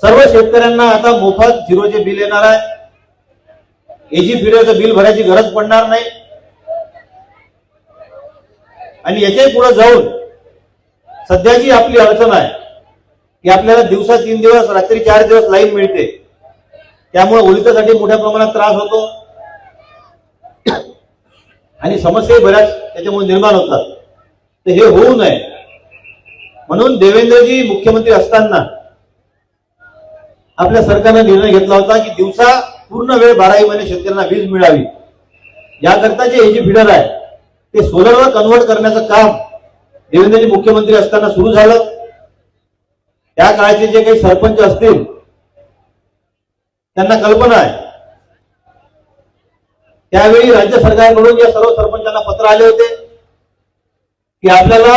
सर्व शेतकऱ्यांना आता मोफत झिरोचे बिल येणार आहे. एजी फिडरचं बिल भरायची गरज पडणार नाही. आणि याच्याही पुढे जाऊन सध्याची आपली अडचण आहे की आपल्याला दिवसा 3 दिवस रात्री 4 दिवस लाईन मिळते, त्यामुळे ओलितासाठी मोठ्या प्रमाणात त्रास होतो आणि समस्याही बऱ्याच त्याच्यामुळे निर्माण होतात. तर हे होऊ नये म्हणून देवेंद्रजी मुख्यमंत्री असताना आपल्या सरकारने निर्णय घेतला होता की दिवसा पूर्ण वेळ 12 महिने शेतकऱ्यांना वीज मिळावी. याकरता जे एजी फिडर आहे ते सोलरवर कन्व्हर्ट करण्याचं काम देवेंद्रजी मुख्यमंत्री असताना सुरू झालं. त्या काळाचे जे काही सरपंच असतील त्यांना कल्पना आहे. त्यावेळी राज्य सरकारकडून या सर्व सरपंचांना पत्र आले होते की आपल्याला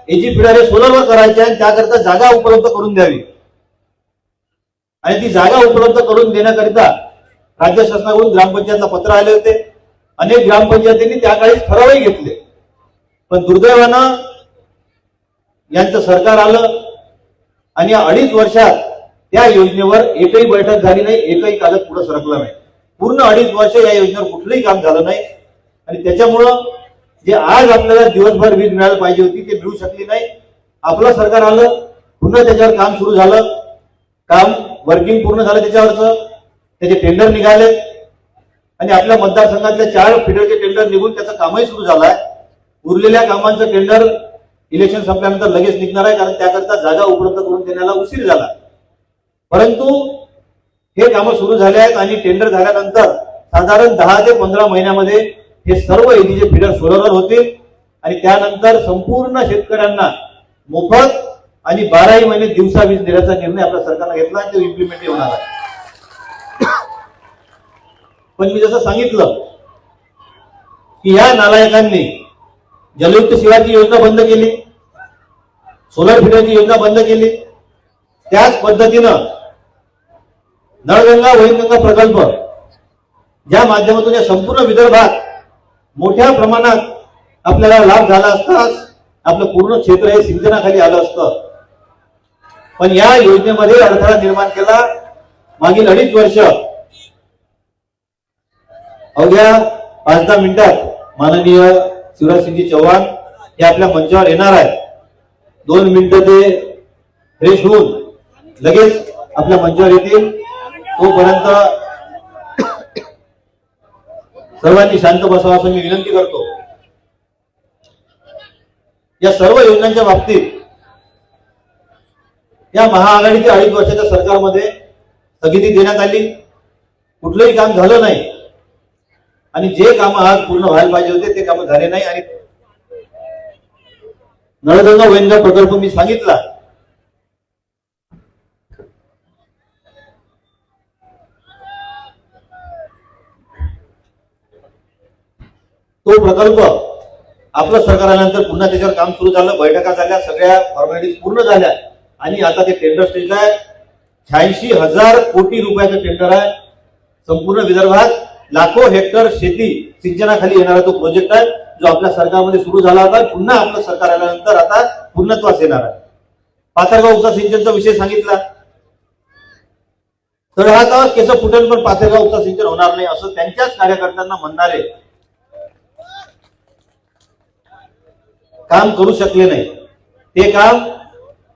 एजी फिडर हे सोलरवर करायचे आहे, त्याकरता जागा उपलब्ध करून द्यावी. आणि ती जागा उपलब्ध करून देण्याकरिता राज्य शासनाकडून ग्रामपंचायतला पत्र आले होते. अनेक ग्रामपंचायतींनी त्या काळी ठरावही घेतले. पण दुर्दैवानं यांचं सरकार आलं आणि या 2.5 वर्षात त्या योजनेवर एकही बैठक झाली नाही, एकही कागद पुढे सरकला नाही. पूर्ण 2.5 वर्ष या योजनेवर कुठलंही काम झालं नाही आणि त्याच्यामुळं जे आज आपल्याला दिवसभर वीज मिळायला पाहिजे होती ते मिळू शकली नाही. आपलं सरकार आलं, पुन्हा त्याच्यावर काम सुरू झालं, काम वर्किंग पूर्ण झालं, त्याच्यावरचं त्याचे टेंडर निघाले आणि आपल्या मतदारसंघातल्या 4 फिडरचे टेंडर निघून त्याचं कामही सुरू झालं आहे. उरलेल्या कामांचं टेंडर इलेक्शन संपल्यानंतर लगेच निघणार आहे, कारण त्याकरता जागा उपलब्ध करून देण्याला उशीर झाला. परंतु हे कामं सुरू झाले आहेत आणि टेंडर झाल्यानंतर साधारण 10 ते 15 महिन्यामध्ये हे सर्व एजीचे फिडर सोलरवर होतील आणि त्यानंतर संपूर्ण शेतकऱ्यांना मोफत आणि 12 महिने दिवसा वीज देण्याचा निर्णय आपल्या सरकारने घेतला आणि तो इम्प्लिमेंट होणार आहे. पण मी जसं सांगितलं की या नालायकांनी जलयुक्त शिवारची योजना बंद केली, सोलर फिडरची योजना बंद केली. त्याच पद्धतीनं नळगंगा वैनगंगा प्रकल्प ज्या माध्यमातून या संपूर्ण विदर्भात मोठ्या प्रमाणात आपल्याला लाभ झाला असता, आपलं पूर्ण क्षेत्र हे सिंचनाखाली आलं असतं. पण या योजनेमध्ये अडथळा निर्माण केला. मागील 2.5 वर्ष अवघ्या 5-10 मिनिटात माननीय शिवराजसिंगजी चौहान हे आपल्या मंचावर येणार आहेत. 2 मिनिटं ते फ्रेश होऊन लगेच आपल्या मंचावर येतील. तोपर्यंत सर्वांनी शांत बसावं असं मी विनंती करतो. या सर्व योजनांच्या बाबतीत या महाआघाडीच्या 2.5 वर्षाच्या सरकारमध्ये स्थगिती देण्यात आली. कुठलंही काम झालं नाही आणि जे काम आज पूर्ण व्हायला पाहिजे होते ते काम झाले नाही. आणि नळगंगा वैनगंगा प्रकल्प मी सांगितला, तो प्रकल्प आपलं सरकार आल्यानंतर पुन्हा त्याच्यावर काम सुरू झालं, बैठका झाल्या, सगळ्या फॉर्मॅलिटीज पूर्ण झाल्या आणि आता ते टेंडर स्टेजला आहे. 86,000 कोटी रुपयाचं टेंडर आहे. संपूर्ण विदर्भात लाखो हेक्टर शेती सिंचनाखाली येणारा तो प्रोजेक्ट आहे, जो आपल्या सरकारमध्ये सुरू झाला होता. पुन्हा आपलं सरकार आल्यानंतर आता पूर्णत्वास येणार आहे. पाथरगाव उपसा सिंचनचा विषय सांगितला. तळहातावर केस फुटेल पण पाथरगाव उपसा सिंचन होणार नाही असं त्यांच्याच कार्यकर्त्यांना म्हणणारे काम करू शकले नाही. ते काम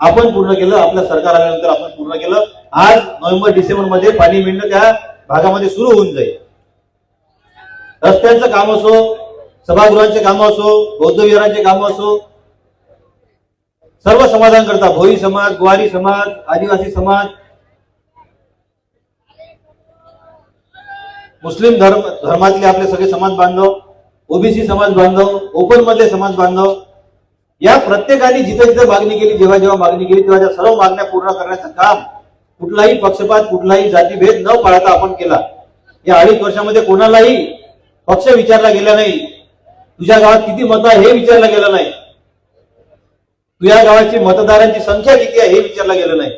आपण पूर्ण केलं, आपल्या सरकार आल्यानंतर आपण पूर्ण केलं. आज नोव्हेंबर-डिसेंबर मध्ये पाणी मिळणं त्या भागामध्ये सुरू होऊन जाईल. रस्त्यांचं काम असो, सभागृहांचे काम असो, बौद्ध विहारांचे काम असो, सर्व समाजांकरता भोई समाज, ग्वारी समाज, आदिवासी समाज, मुस्लिम धर्मातले आपले सगळे समाज बांधव, ओबीसी समाज बांधव, ओपन मधले समाज बांधव, या प्रत्येकाने जिथे जिथे मागणी केली, जेव्हा जेव्हा मागणी केली तेव्हा त्या सर्व मागण्या पूर्ण करण्याचं काम कुठलाही पक्षपात, कुठलाही जातीभेद न पाळता आपण केला. या 2.5 वर्षामध्ये कोणालाही पक्ष विचारला गेला नाही, तुझ्या गावात किती मतं आहे हे विचारलं गेलं नाही, तुझ्या गावाची मतदारांची संख्या किती आहे हे विचारलं गेलं नाही.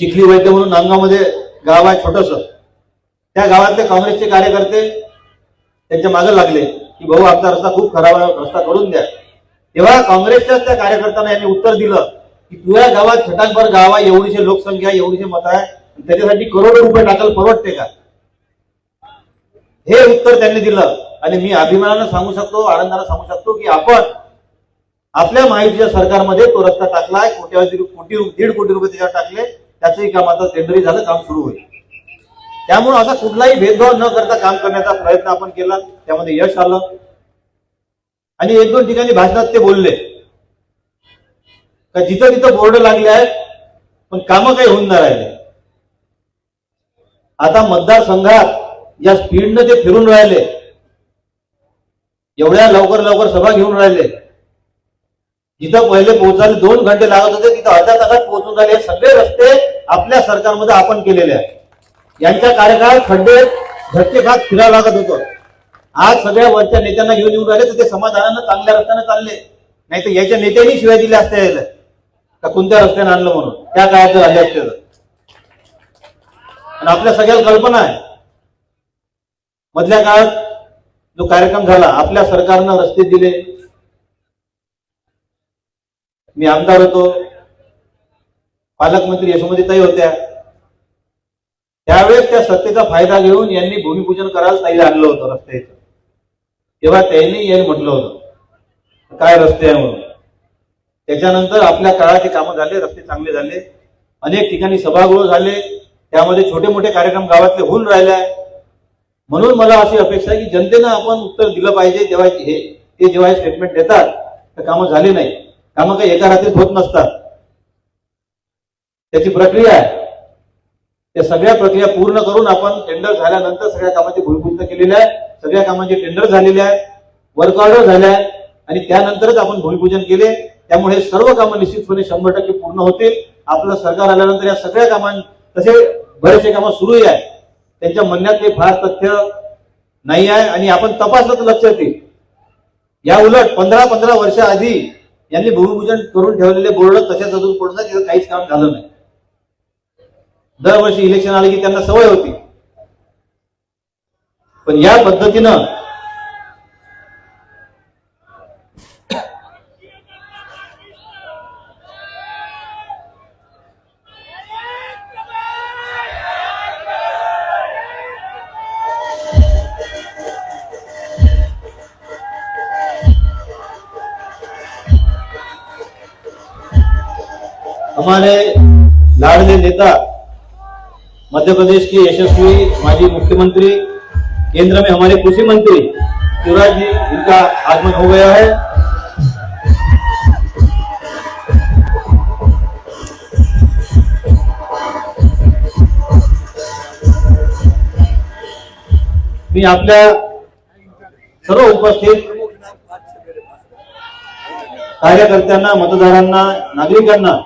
चिखली वैद्य म्हणून नांदगावमध्ये गाव आहे छोटस, त्या गावातले काँग्रेसचे कार्यकर्ते त्यांच्या मागे लागले की भाऊ आमचा रस्ता खूप खराब आहे, रस्ता करून द्या. तेव्हा काँग्रेसच्याच त्या कार्यकर्त्यांना यांनी उत्तर दिलं की तुझ्या गावात छटाकभर गाव आहे, एवढीशे लोकसंख्या, एवढीशे मत आहे, त्याच्यासाठी करोडो रुपये टाकाल परवडते का, हे उत्तर त्यांनी दिलं. आणि मी अभिमानानं सांगू शकतो, आनंदानं सांगू शकतो की आपण आपल्या महायुतीच्या सरकारमध्ये तो रस्ता टाकलाय. 1.5 कोटी रुपये त्याच्यावर टाकले, त्याचंही काम आता टेंडरी झालं, काम सुरू होईल. त्यामुळे असा कुठलाही भेदभाव न करता काम करण्याचा प्रयत्न आपण केला, त्यामध्ये यश आलं. आणि 1-2 ठिकाणी भाषणात ते बोलले का जिथं तिथं बोर्ड लागले आहेत पण कामं काही होऊन नाही राहिले. आता मतदारसंघात या स्पीडनं ते फिरून राहिले, एवढ्या लवकर सभा घेऊन राहिले, जिथं पहिले पोहोचायला 2 घंटे लागत होते तिथं अर्ध्या तासात पोहोचून राहिले. सगळे रस्ते आपल्या सरकारमध्ये आपण केलेले आहेत. यांच्या कार्यकाळात खड्डे झटके खात फिरावं लागत होतं. आज सगळ्या वरच्या नेत्यांना घेऊन येऊन राहिले तर ते समाधानानं चांगल्या रस्त्याने चालले, नाही तर याच्या नेत्यांनी शिवाय दिल्या असत्या का कोणत्या रस्त्याने आणलं म्हणून, त्या काळात आले असते. आणि आपल्या सगळ्याला कल्पना आहे, मधल्या काळात जो कार्यक्रम झाला आपल्या सरकारनं रस्ते दिले, मी आमदार होतो, पालकमंत्री यशोमतीताई होत्या, त्यावेळेस त्या सत्तेचा फायदा घेऊन यांनी भूमिपूजन करायला ताईला आणलं होतं रस्त्याचं. तेव्हा त्यांनी यांनी म्हटलं होतं काय रस्ते आहे म्हणून. त्याच्यानंतर आपल्या काळात हे कामं झाले, रस्ते चांगले झाले, अनेक ठिकाणी सभागृह झाले, त्यामध्ये छोटे मोठे कार्यक्रम गावातले होऊन राहिले आहे. म्हणून मला अशी अपेक्षा आहे की जनतेनं आपण उत्तर दिलं पाहिजे. जेव्हा हे स्टेटमेंट देतात तर कामं झाले नाही, कामं काही एका रात्रीत होत नसतात, त्याची प्रक्रिया आहे. त्या सगळ्या प्रक्रिया पूर्ण करून आपण टेंडर झाल्यानंतर सगळ्या कामाची भूमिपूजन केलेली आहे, सगळ्या कामांचे टेंडर झालेले आहे, वर्क ऑर्डर झाल्या आहे आणि त्यानंतरच आपण भूमिपूजन केले. त्यामुळे हे सर्व कामं निश्चितपणे 100% पूर्ण होतील. आपलं सरकार आल्यानंतर या सगळ्या कामां तसे बरेचसे कामं सुरूही आहे, त्यांच्या म्हणण्यात काही फार तथ्य नाही आहे आणि आपण तपासलं तर लक्षात येईल. या उलट 15 वर्ष आधी यांनी भूमिपूजन करून ठेवलेले बोर्ड तसेच अजून पडून तिथं काहीच काम झालं नाही. दरवर्षी इलेक्शन आले की त्यांना सवय होती, पण या पद्धतीनं हमारे लाडले नेता मध्य प्रदेश के यशस्वी माजी मुख्यमंत्री, केंद्र में हमारे कृषि मंत्री शिवराज जी, इनका आगमन हो गया है. मी आपल्या सर्व उपस्थित कार्यकर्त्यांना, मतदारांना, नागरिकांना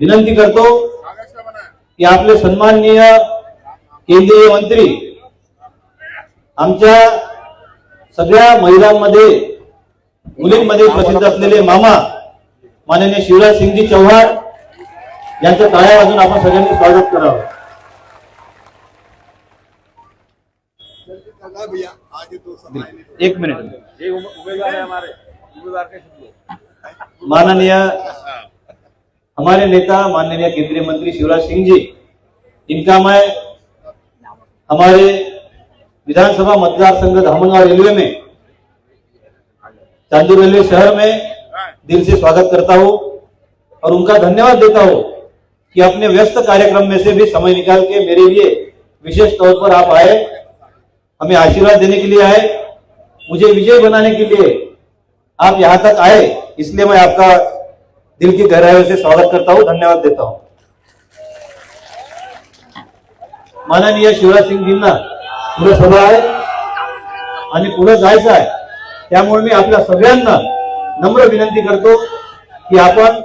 विनंती करतो की आपले सन्माननीय केंद्रीय मंत्री, आमच्या सगळ्या महिलांमध्ये, मुलींमध्ये प्रसिद्ध असलेले मामा माननीय शिवराज सिंगजी चौहान यांचं टाळ्या वाजून आपण सगळ्यांनी स्वागत करावं. एक मिनिट. माननीय हमारे नेता माननीय केंद्रीय मंत्री शिवराज सिंह जी, इनका मैं हमारे विधानसभा मतदार संघ धामनगांव रेलवे में, चांदूर रेलवे शहर में दिल से स्वागत करता हूं और उनका धन्यवाद देता हूं कि अपने व्यस्त कार्यक्रम में से भी समय निकाल के मेरे लिए विशेष तौर पर आप आए, हमें आशीर्वाद देने के लिए आए, मुझे विजय बनाने के लिए आप यहां तक आए. इसलिए मैं आपका दिल की गहराइयों से स्वागत करता हूं, धन्यवाद देता हूं। माननीय शिवराज सिंगजींना पुढे सभा आहे आणि पुढे जायचं आहे, त्यामुळे मी आपल्या सगळ्यांना नम्र विनंती करतो की आपण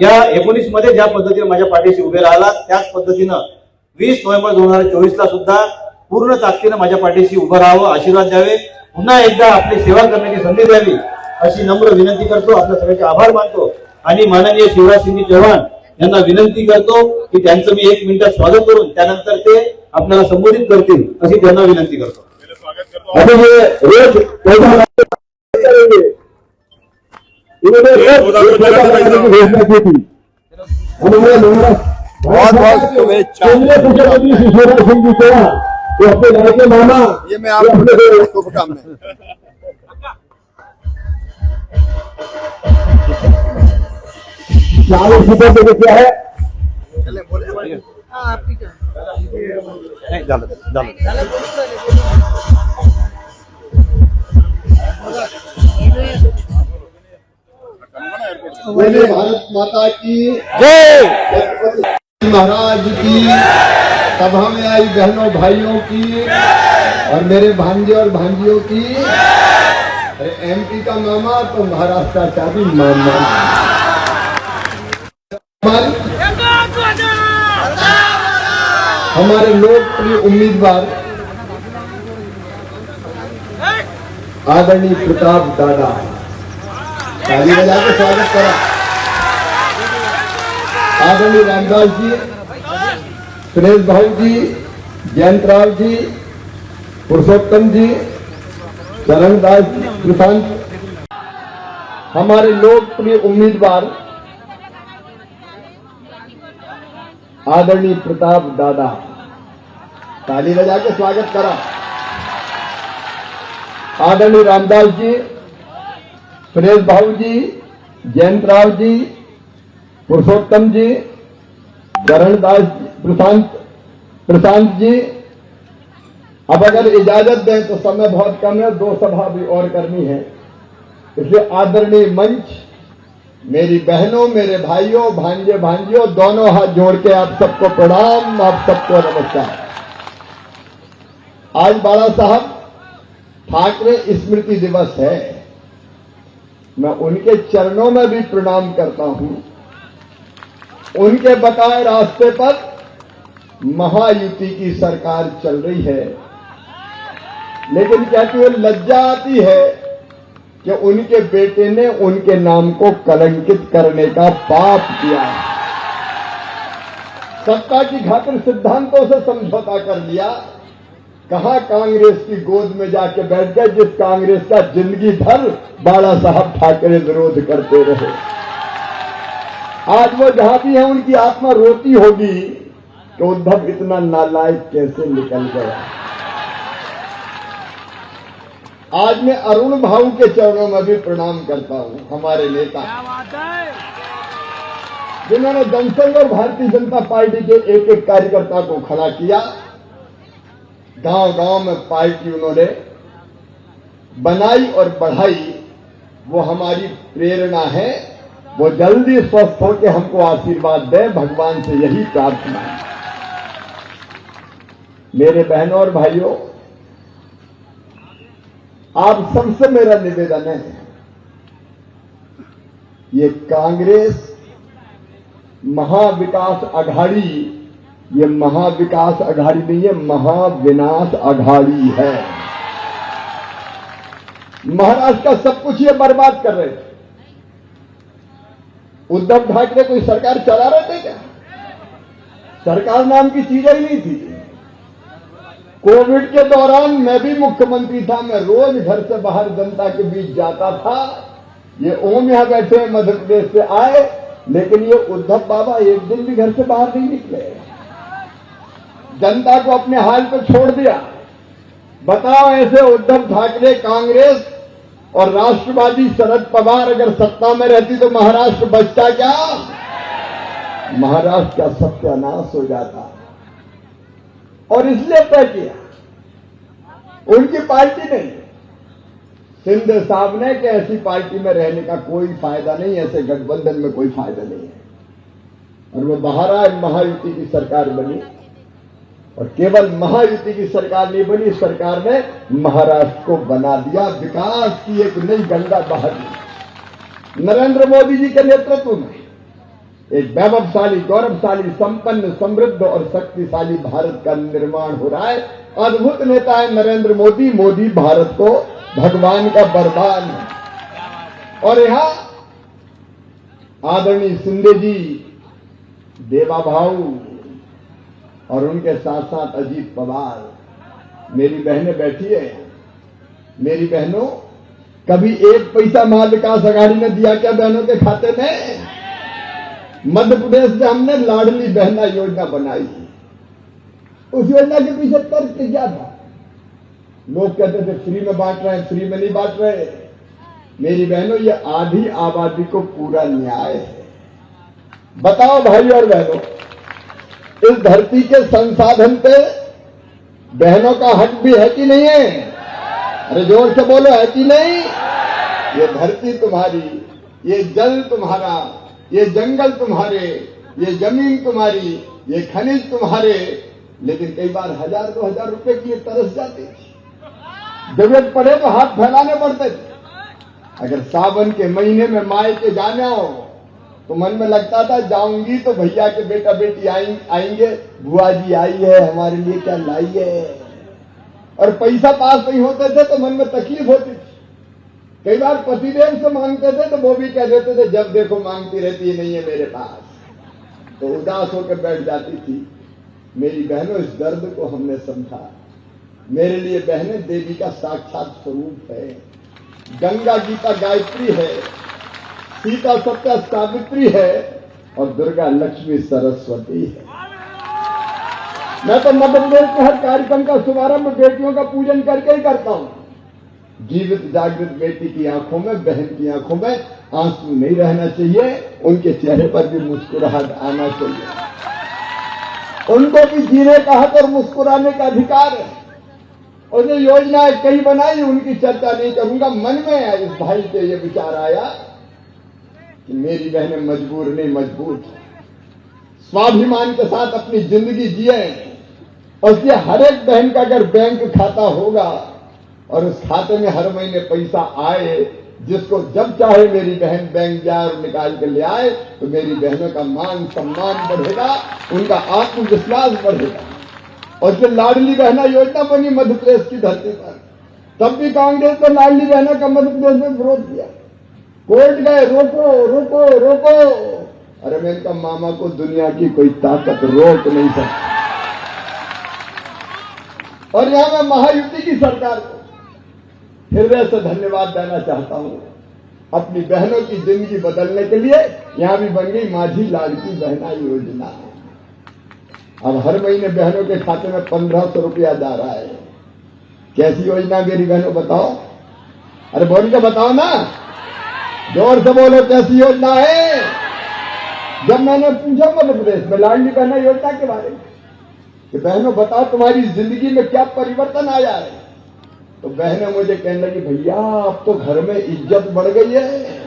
या 19 मध्ये ज्या पद्धतीने माझ्या पाठीशी उभे राहिलात त्याच पद्धतीनं 20 नोव्हेंबर 2024 ला सुद्धा पूर्ण ताकदीनं माझ्या पाठीशी उभं राहावं, आशीर्वाद द्यावे, पुन्हा एकदा आपली सेवा करण्याची संधी द्यावी अशी नम्र विनंती करतो। आपल्या सगळ्यांचे आभार मानतो आणि माननीय शिवराज सिंग चौहान यांना विनंती करतो की त्यांचं मी 1 मिनिटात स्वागत करून त्यानंतर ते आपल्याला संबोधित करतील अशी त्यांना विनंती करतो। बहुत बहुत शुभेच्छा। शिवराज सिंह जी चौहान वो अपने लड़के मामा, ये मैं आपको शुभकामनाएं। 40 सीटों पे क्या है बोले भारत माता की जय, महाराज की, सभा में आई बहनों भाइयों की और मेरे भांजे और भांजियों की। अरे एमपी का मामा तो महाराष्ट्र का भी मामा। हमारे लोकप्रिय उम्मीदवार आदरणीय प्रताप दादा, ताली बजा के स्वागत करा। आदरणीय रामदास जी, सुरेश भाऊ जी, जयंत राव जी, पुरुषोत्तम जी, चरणदास जी, प्रशांत, हमारे लोकप्रिय उम्मीदवार आदरणीय प्रताप दादा, ताली बजा के स्वागत करा। आदरणीय रामदास जी, सुरेश भाऊ जी, जयंत राव जी, पुरुषोत्तम जी, चरणदास जी, प्रशांत जी। अब अगर इजाजत दें तो समय बहुत कम है, 2 सभा भी और करनी है, इसलिए आदरणीय मंच, मेरी बहनों, मेरे भाइयों, भांजे भांजियों, दोनों हाथ जोड़ के आप सबको प्रणाम, आप सबको नमस्कार। आज बाला साहब ठाकरे स्मृति दिवस है, मैं उनके चरणों में भी प्रणाम करता हूं। उनके बताए रास्ते पर महायुति की सरकार चल रही है, लेकिन कहती हुए लज्जा आती है कि उनके बेटे ने उनके नाम को कलंकित करने का पाप किया। सत्ता की खातिर सिद्धांतों से समझौता कर लिया, कहां कांग्रेस की गोद में जाके बैठ गए, जिस कांग्रेस का जिंदगी भर बाला साहब ठाकरे विरोध करते रहे। आज वो जहां भी है उनकी आत्मा रोती होगी कि उद्धव इतना नालायक कैसे निकल गया। आज मैं अरुण भाऊ के चरणों में भी प्रणाम करता हूं, हमारे नेता जिन्होंने जनसंघ और भारतीय जनता पार्टी के एक एक कार्यकर्ता को खड़ा किया। गांव गांव में पार्टी उन्होंने बनाई और बढ़ाई, वो हमारी प्रेरणा है। वो जल्दी स्वस्थ होकर हमको आशीर्वाद दे, भगवान से यही प्रार्थना है। मेरे बहनों और भाइयों, आप सबसे मेरा निवेदन है, ये कांग्रेस महाविकास अघाड़ी, ये महाविकास अघाड़ी नहीं है, महाविनाश अघाड़ी है। महाराष्ट्र का सब कुछ ये बर्बाद कर रहे थे। उद्धव ठाकरे कोई सरकार चला रहे थे क्या? सरकार नाम की चीज ही नहीं थी। कोविड के दौरान मैं भी मुख्यमंत्री था, मैं रोज घर से बाहर जनता के बीच जाता था। ये ओम यहां बैठे मध्य प्रदेश से आए, लेकिन ये उद्धव बाबा एक दिन भी घर से बाहर नहीं निकले, जनता को अपने हाल पे छोड़ दिया। बताओ, ऐसे उद्धव ठाकरे, कांग्रेस और राष्ट्रवादी शरद पवार अगर सत्ता में रहती तो महाराष्ट्र बचता क्या? महाराष्ट्र का सत्यानाश हो जाता। और इसलिए तय किया, उनकी पार्टी ने सिंध साहब ने कि ऐसी पार्टी में रहने का कोई फायदा नहीं, ऐसे गठबंधन में कोई फायदा नहीं है। और वो महाराज महायुति की सरकार बनी, और केवल महायुति की सरकार नहीं बनी, सरकार ने महाराष्ट्र को बना दिया, विकास की एक नई गंगा बहा दी। नरेंद्र मोदी जी के नेतृत्व में एक वैभवशाली, गौरवशाली, संपन्न, समृद्ध और शक्तिशाली भारत का निर्माण हो रहा है। अद्भुत नेता है नरेंद्र मोदी। मोदी भारत को भगवान का वरदान है। और यहां आदरणीय शिंदे जी, देवा भाऊ और उनके साथ साथ अजीत पवार, मेरी बहनें बैठी है। मेरी बहनों, कभी एक पैसा महाविकास आघाड़ी ने दिया क्या बहनों के खाते में? मध्य प्रदेश में हमने लाडली बहना योजना बनाई। उस योजना के पीछे तर्क क्या था? लोग कहते थे फ्री में बांट रहे हैं, फ्री में नहीं बांट रहे। मेरी बहनों, ये आधी आबादी को पूरा न्याय है। बताओ भाई और बहनों, इस धरती के संसाधन पे बहनों का हक भी है कि नहीं है? अरे जोर से बोलो, है कि नहीं? ये धरती तुम्हारी, ये जल तुम्हारा, ये जंगल तुम्हारे, ये जमीन तुम्हारी, ये खनिज तुम्हारे। लेकिन कई बार 1000-2000 रुपए की तरस जाती थी, जरूरत पड़े तो हाथ फैलाने पड़ते थे। अगर सावन के महीने में माए के जाना हो तो मन में लगता था जाऊंगी तो भैया के बेटा बेटी आएंगे, बुआ जी आई है, हमारे लिए क्या लाई है। और पैसा पास नहीं होते थे तो मन में तकलीफ होती थी। कई बार पतिदेव से मांगते थे तो वो भी कह देते थे जब देखो मांगती रहती है, नहीं है मेरे पास, तो उदास होकर बैठ जाती थी। मेरी बहनों, इस दर्द को हमने समझा। मेरे लिए बहनें देवी का साक्षात स्वरूप है। गंगा गीता गायत्री है, सीता सत्या सावित्री है और दुर्गा लक्ष्मी सरस्वती है। मैं तो मध्य प्रदेश के हर कार्यक्रम का शुभारंभ बेटियों का पूजन करके ही करता हूं। जीवित जागृत बेटी की आंखों में, बहन की आंखों में आंसू नहीं रहना चाहिए, उनके चेहरे पर भी मुस्कुराहट आना चाहिए। उनको भी जीने का हक और मुस्कुराने का अधिकार है। और जो योजनाएं कई बनाई, उनकी चर्चा नहीं करूंगा। मन में इस भाई के ये विचार आया कि मेरी बहनें मजबूर नहीं, मजबूत है, स्वाभिमान के साथ अपनी जिंदगी जिए। और इसलिए हर एक बहन का अगर बैंक खाता होगा और उस खाते में हर महीने पैसा आए, जिसको जब चाहे मेरी बहन बैंक जाए और निकाल के ले आए, तो मेरी बहनों का मान सम्मान बढ़ेगा, उनका आत्मविश्वास बढ़ेगा। और जो लाडली बहना योजना बनी मध्य प्रदेश की धरती पर, तब भी कांग्रेस ने लाडली बहना का मध्य प्रदेश में विरोध किया। कोर्ट गए, रोको रोको रोको। अरे मैं इनका मामा को दुनिया की कोई ताकत रोक नहीं सकती। और यहां मैं महायुति की सरकार को हृदय से धन्यवाद देना चाहता हूं। अपनी बहनों की जिंदगी बदलने के लिए यहां भी बन गई माझी लाडली बहना योजना। अब हर महीने बहनों के खाते में 1500 रुपया जा रहा है। कैसी योजना मेरी बहनों, बताओ? अरे बोल के बताओ ना, जोर से बोलो, कैसी योजना है? जब मैंने पूछा मध्य प्रदेश में लाडली बहना योजना के बारे में कि बहनों बताओ तुम्हारी जिंदगी में क्या परिवर्तन आया है, तो बहनें मुझे कहने लगी, भैया अब तो घर में इज्जत बढ़ गई है।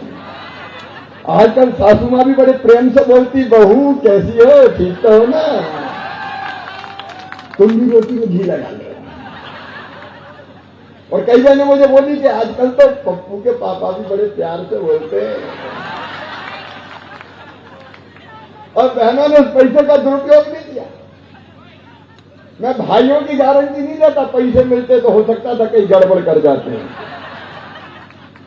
आजकल सासू माँ भी बड़े प्रेम से बोलती, बहू कैसी हो, ठीक तो हो ना, तुम भी रोटी में घी लगा लो। और कई बहनें मुझे बोली कि आजकल तो पप्पू के पापा भी बड़े प्यार से बोलते हैं। और बहनों ने उस पैसे का दुरुपयोग नहीं किया। मैं भाइयों की गारंटी नहीं देता, पैसे मिलते तो हो सकता था कहीं गड़बड़ कर जाते हैं,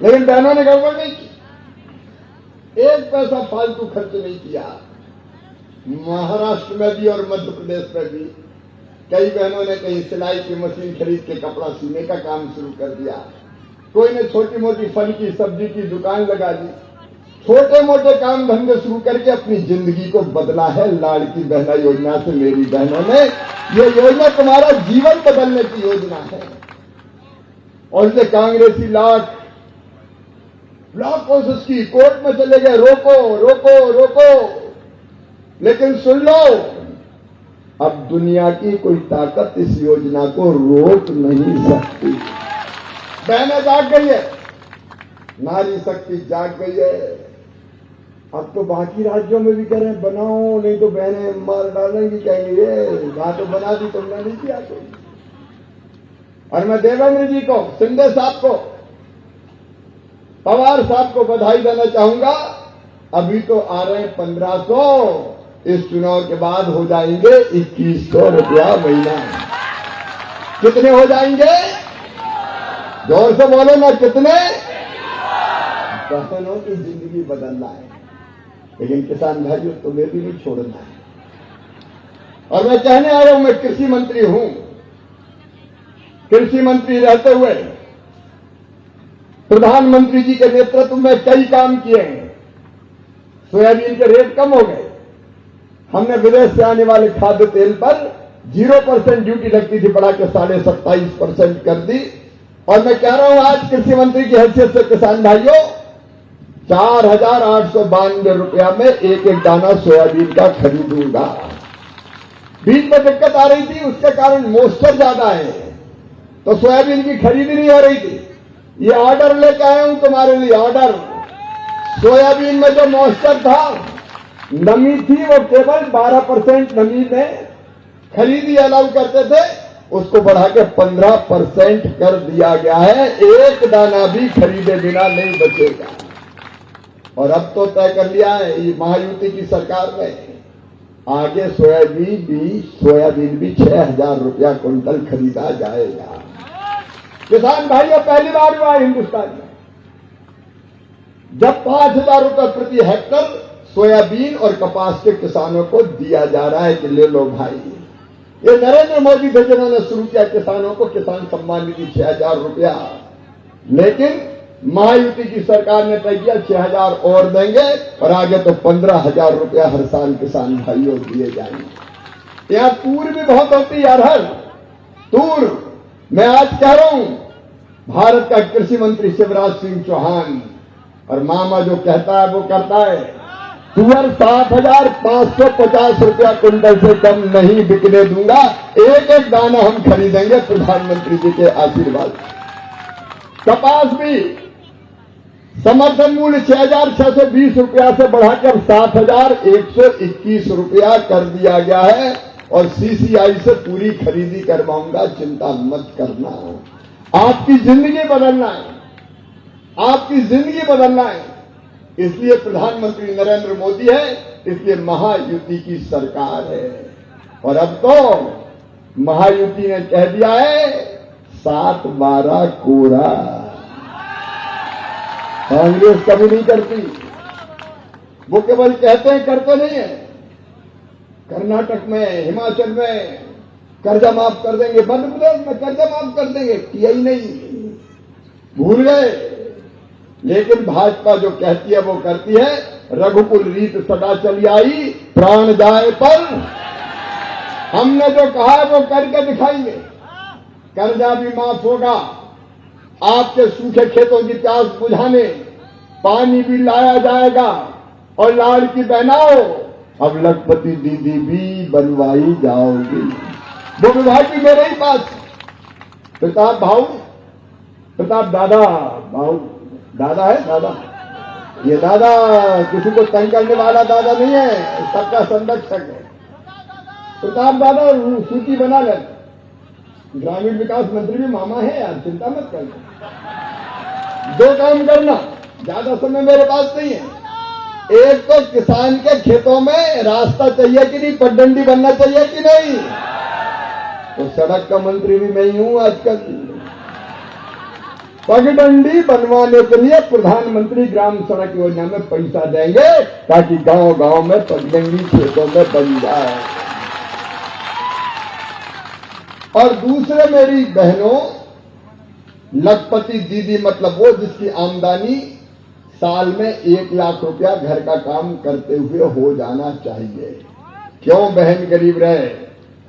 लेकिन बहनों ने गड़बड़ नहीं की। एक पैसा फालतू खर्च नहीं किया। महाराष्ट्र में भी और मध्य प्रदेश में भी कई बहनों ने कहीं सिलाई की मशीन खरीद के कपड़ा सीने का काम शुरू कर दिया। कोई ने छोटी मोटी फल की, सब्जी की दुकान लगा दी। छोटे मोटे काम धंधे शुरू करके अपनी जिंदगी को बदला है लाडली बहना योजना से। मेरी बहनों ने, ये योजना तुम्हारा जीवन बदलने की योजना है। और इसे कांग्रेसी लाट ब्लॉक कोशिश की, कोर्ट में चले गए, रोको रोको रोको। लेकिन सुन लो, अब दुनिया की कोई ताकत इस योजना को रोक नहीं सकती। बहनें जाग गई है। नारी शक्ति जाग गई है। अब तो बाकी राज्यों में भी कह रहे हैं बनाओ, नहीं तो बहनें मार डालेंगी, कहेंगे ये वहां तो बना दी तुमने, नहीं किया कोई। और मैं देवेंद्र जी को, शिंदे साहब को, पवार साहब को बधाई देना चाहूंगा। अभी तो आ रहे हैं 1500, इस चुनाव के बाद हो जाएंगे 2100 रुपया महीना। कितने हो जाएंगे? जोर से बोलो ना, कितने? बहनों की जिंदगी बदलना है, लेकिन किसान भाइयों तुम्हें भी नहीं छोड़ना है। और मैं कहने आया हूं, मैं कृषि मंत्री हूं। कृषि मंत्री रहते हुए प्रधानमंत्री जी के नेतृत्व में कई काम किए हैं। सोयाबीन के रेट कम हो गए। हमने विदेश से आने वाले खाद्य तेल पर 0% ड्यूटी लगती थी, बढ़ा के 27.5% कर दी। और मैं कह रहा हूं आज कृषि मंत्री की हैसियत से, किसान भाइयों, 4,892 रुपया में एक एक दाना सोयाबीन का खरीदूंगा। बीच में दिक्कत आ रही थी, उसके कारण मॉइस्चर ज्यादा है, तो सोयाबीन की खरीदी नहीं हो रही थी। ये ऑर्डर लेके आया हूं तुम्हारे लिए, ऑर्डर। सोयाबीन में जो मॉइस्चर था, नमी थी, वो केवल 12% नमी में खरीदी अलाउ करते थे, उसको बढ़ा के 15% कर दिया गया है। एक दाना भी खरीदे बिना नहीं बचेगा। और अब तो तय कर लिया है ये महायुति की सरकार ने, आगे सोयाबीन भी 6,000 रुपया क्विंटल खरीदा जाएगा। किसान भाइयों, पहली बार हुआ हिंदुस्तान में जब 5,000 रुपये प्रति हेक्टर सोयाबीन और कपास के किसानों को दिया जा रहा है कि ले लो भाई। ये नरेंद्र मोदी थे जिन्होंने शुरू किया किसानों को किसान सम्मान निधि 6,000 रुपया, लेकिन महायुति की सरकार ने तय किया 6,000 और देंगे और आगे तो 15,000 रुपया हर साल किसान भाइयों दिए जाएंगे। यहां तूर भी बहुत होती है, अरहर, तूर। मैं आज कह रहा हूं, भारत का कृषि मंत्री शिवराज सिंह चौहान, और मामा जो कहता है वो करता है। तुअर 7,550 रुपया क्विंटल से कम नहीं बिकने दूंगा। एक एक दाना हम खरीदेंगे प्रधानमंत्री जी के आशीर्वाद। कपास भी समर्थन मूल्य 6,620 रुपया से बढ़ाकर 7,121 रुपया कर दिया गया है। और सीसीआई से पूरी खरीदी करवाऊंगा, चिंता मत करना। आपकी जिंदगी बदलना है, आपकी जिंदगी बदलना है। इसलिए प्रधानमंत्री नरेंद्र मोदी है, इसलिए महायुति की सरकार है। और अब तो महायुति ने कह दिया है 7/12 कोरा। कांग्रेस कभी नहीं करती, वो केवल कहते हैं, करते नहीं है। कर्नाटक में, हिमाचल में कर्जा माफ कर देंगे, मध्य प्रदेश में कर्जा माफ कर देंगे, किया ही नहीं, भूल गए। लेकिन भाजपा जो कहती है वो करती है। रघुकुल रीत सदा चली आई, प्राण जाए पर। हमने जो कहा है वो करके दिखाएंगे। कर्जा भी माफ होगा, आपके सूखे खेतों की प्यास बुझाने पानी भी लाया जाएगा। और लाड़की बहनाओ, अब लखपति दीदी भी बनवाई जाओगी। वो विभागी मेरे ही पास, प्रताप भाऊ, प्रताप दादा, भाऊ दादा है, दादा। ये दादा किसी को तंग करने वाला दादा नहीं है, सबका संरक्षक है। प्रताप दादा सूची बना ले, ग्रामीण विकास मंत्री भी मामा है यार, चिंता मत करना। 2 काम करना, ज्यादा समय मेरे पास नहीं है। एक तो किसान के खेतों में रास्ता चाहिए कि नहीं, पगडंडी बनना चाहिए कि नहीं। तो सड़क का मंत्री भी मैं ही हूं आजकल। पगडंडी बनवाने के लिए प्रधानमंत्री ग्राम सड़क योजना में पैसा देंगे, ताकि गांव गांव में पगडंडी खेतों में बन जाए। और दूसरे मेरी बहनों, लखपति दीदी मतलब वो जिसकी आमदनी साल में 1 लाख रुपया घर का काम करते हुए हो जाना चाहिए। क्यों बहन गरीब रहे?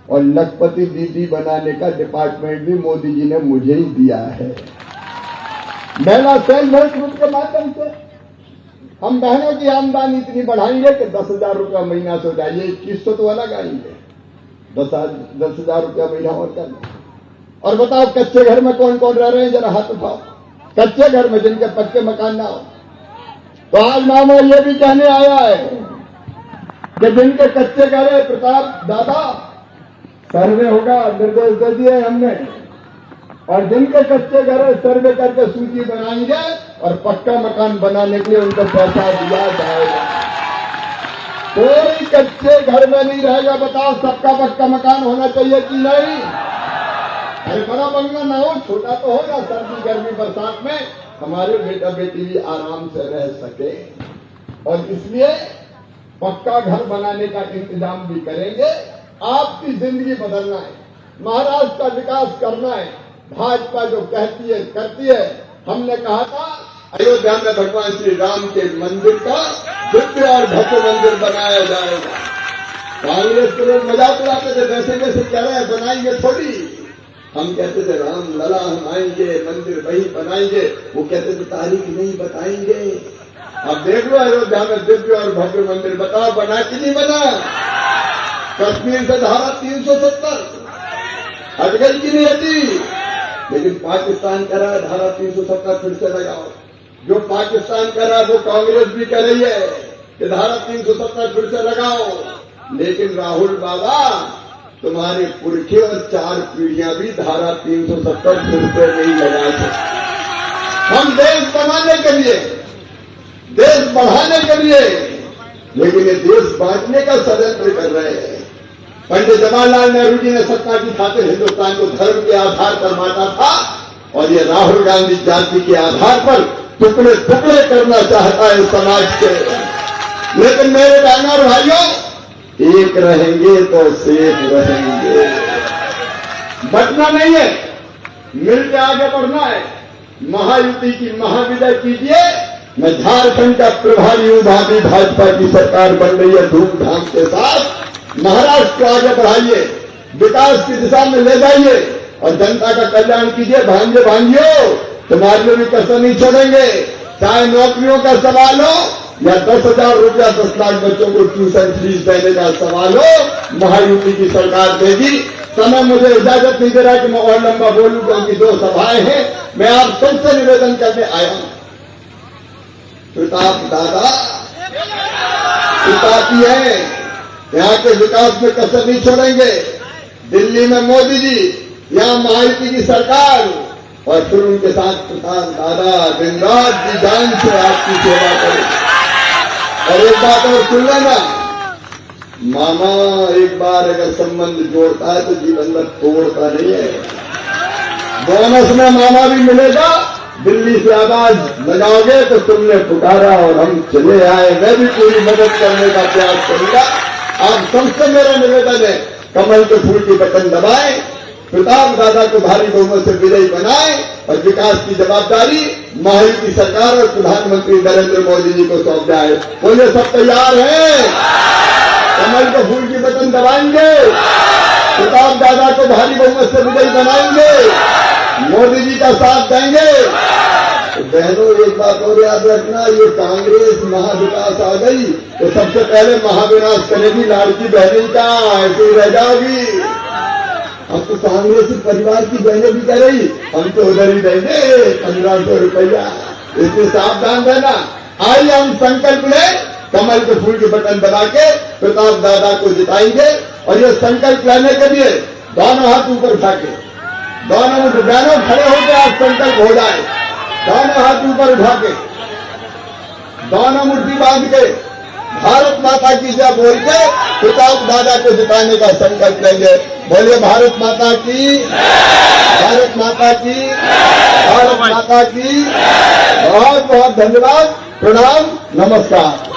और लखपति दीदी बनाने का डिपार्टमेंट भी मोदी जी ने मुझे ही दिया है। महिला सेल्फ हेल्प ग्रुप के माध्यम से हम बहनों की आमदनी इतनी बढ़ाएंगे कि 10,000 रुपया महीना से हो जाए। 2100 तो अलग आएंगे, 10,000 रुपया महीना और करना। और बताओ कच्चे घर में कौन कौन रह रहे हैं, जरा हाथ उठाओ। कच्चे घर में जिनके पक्के मकान ना हो। तो आज मामा ये भी कहने आया है कि जिनके कच्चे घर है, प्रताप दादा सर्वे होगा, निर्देश दे दिए हमने, और जिनके कच्चे घर है सर्वे करके सूची बनाएंगे और पक्का मकान बनाने के लिए उनको पैसा दिया जाएगा। कोई कच्चे घर में नहीं रहेगा। बताओ, सबका पक्का मकान होना चाहिए कि नहीं? अरे बड़ा बंगला ना हो, छोटा तो हो ना, सर्दी गर्मी बरसात में हमारे बेटा बेटी भी आराम से रह सके। और इसलिए पक्का घर बनाने का इंतजाम भी करेंगे। आपकी जिंदगी बदलना है, महाराष्ट्र का विकास करना है। भाजपा जो कहती है करती है। हमने कहा था अयोध्या में भगवान श्री राम के मंदिर का दिव्य और भव्य मंदिर बनाया जाएगा। कांग्रेस के लोग मजाक उड़ाते थे, वैसे कैसे कह रहे हैं, बनाएंगे थोड़ी। हम कहते थे राम लला हम आएंगे, मंदिर वही बनाएंगे। वो कहते थे तारीख नहीं बताएंगे। अब देख लो अयोध्या में दिव्य और भव्य मंदिर, बताओ बना कि नहीं बना? कश्मीर से धारा 370 हट गई कि नहीं हटी? लेकिन पाकिस्तान कह रहा है धारा 370 फिर से लगाओ। जो पाकिस्तान कह रहा है वो कांग्रेस भी कह रही है कि धारा 370 फिर से लगाओ। लेकिन राहुल बाबा, तुम्हारे पुरखे और 4 पीढ़ियां भी धारा 370 फिर से नहीं लगा सकते। हम देश बनाने के लिए, देश बढ़ाने के लिए, लेकिन ये देश बांटने का षड्यंत्र कर रहे हैं। पंडित जवाहरलाल नेहरू जी ने सत्ता की खातिर हिंदुस्तान को धर्म के आधार पर बांटा था, और ये राहुल गांधी जाति के आधार पर टुकड़े टुकड़े करना चाहता है समाज के। लेकिन मेरे बहनों और भाइयों, एक रहेंगे तो सेफ रहेंगे। बटना नहीं है, मिलकर आगे बढ़ना है। महायुति की महाविजय कीजिए। मैं झारखंड का प्रभारी हूं, भावी भाजपा की सरकार बन रही है धूमधाम के साथ। महाराष्ट्र को आगे बढ़ाइए, विकास की दिशा में ले जाइए और जनता का कल्याण कीजिए। भांजे भांजियो, तुम्हारे लिए भी कसर नहीं छोड़ेंगे। चाहे नौकरियों का सवाल हो या 10,000 रुपया 10 लाख बच्चों को ट्यूशन फीस देने का सवाल हो, महायुति की सरकार देगी। समय मुझे इजाजत नहीं दे रहा कि मैं और लंबा बोलूं, क्योंकि 2 सभाएं हैं। मैं आप सबसे निवेदन करने आया हूं, प्रताप दादा प्रतापी है, यहाँ के विकास में कसर नहीं छोड़ेंगे। दिल्ली में मोदी जी, यहाँ महायुति की सरकार, और फिर उनके साथ प्रताप दादा दिन रात की जान से आपकी सेवा करें। और एक बात और सुन लेना, मामा एक बार अगर संबंध जोड़ता है तो जीवन में तोड़ता नहीं है। बोनस में मामा भी मिलेगा। दिल्ली से आवाज लगाओगे तो तुमने पुकारा और हम चले आए। मैं भी पूरी मदद करने का प्रयास करूंगा। आप सबसे मेरा निवेदन है, कमल के फूल की बटन दबाएं, प्रताप दादा को भारी बहुमत से विजयी बनाएं और विकास की जवाबदारी महायुति सरकार और प्रधानमंत्री नरेंद्र मोदी जी को सौंप जाए। बोलिए, सब तैयार हैं? कमल के फूल की बटन दबाएंगे, प्रताप दादा को भारी बहुमत से विजयी बनाएंगे, मोदी जी का साथ देंगे। तो बहनों, एक बात और याद रखना, ये कांग्रेस महाविकास आ गई तो सबसे पहले महाविनाश करेगी लाड़की बहनी का, ऐसे ही रह जाओगी। अब तो कांग्रेसी परिवार की बहनें भी कह रही हम तो उधर ही देंगे 1500 रुपया। इसलिए सावधान रहना। आइए हम संकल्प लें, कमल के फूल के बटन दबा के प्रताप दादा को जिताएंगे। और ये संकल्प लेने के लिए दोनों हाथ ऊपर उठा के, दोनों खड़े होकर आज संकल्प हो जाए। दोनों हाथ ऊपर उठा के, दोनों मुट्ठी बांध के, भारत माता की जय बोल के प्रताप दादा को जिताने का संकल्प लेंगे। बोलिए, भारत माता की, भारत माता की, भारत माता की। बहुत बहुत धन्यवाद, प्रणाम, नमस्कार।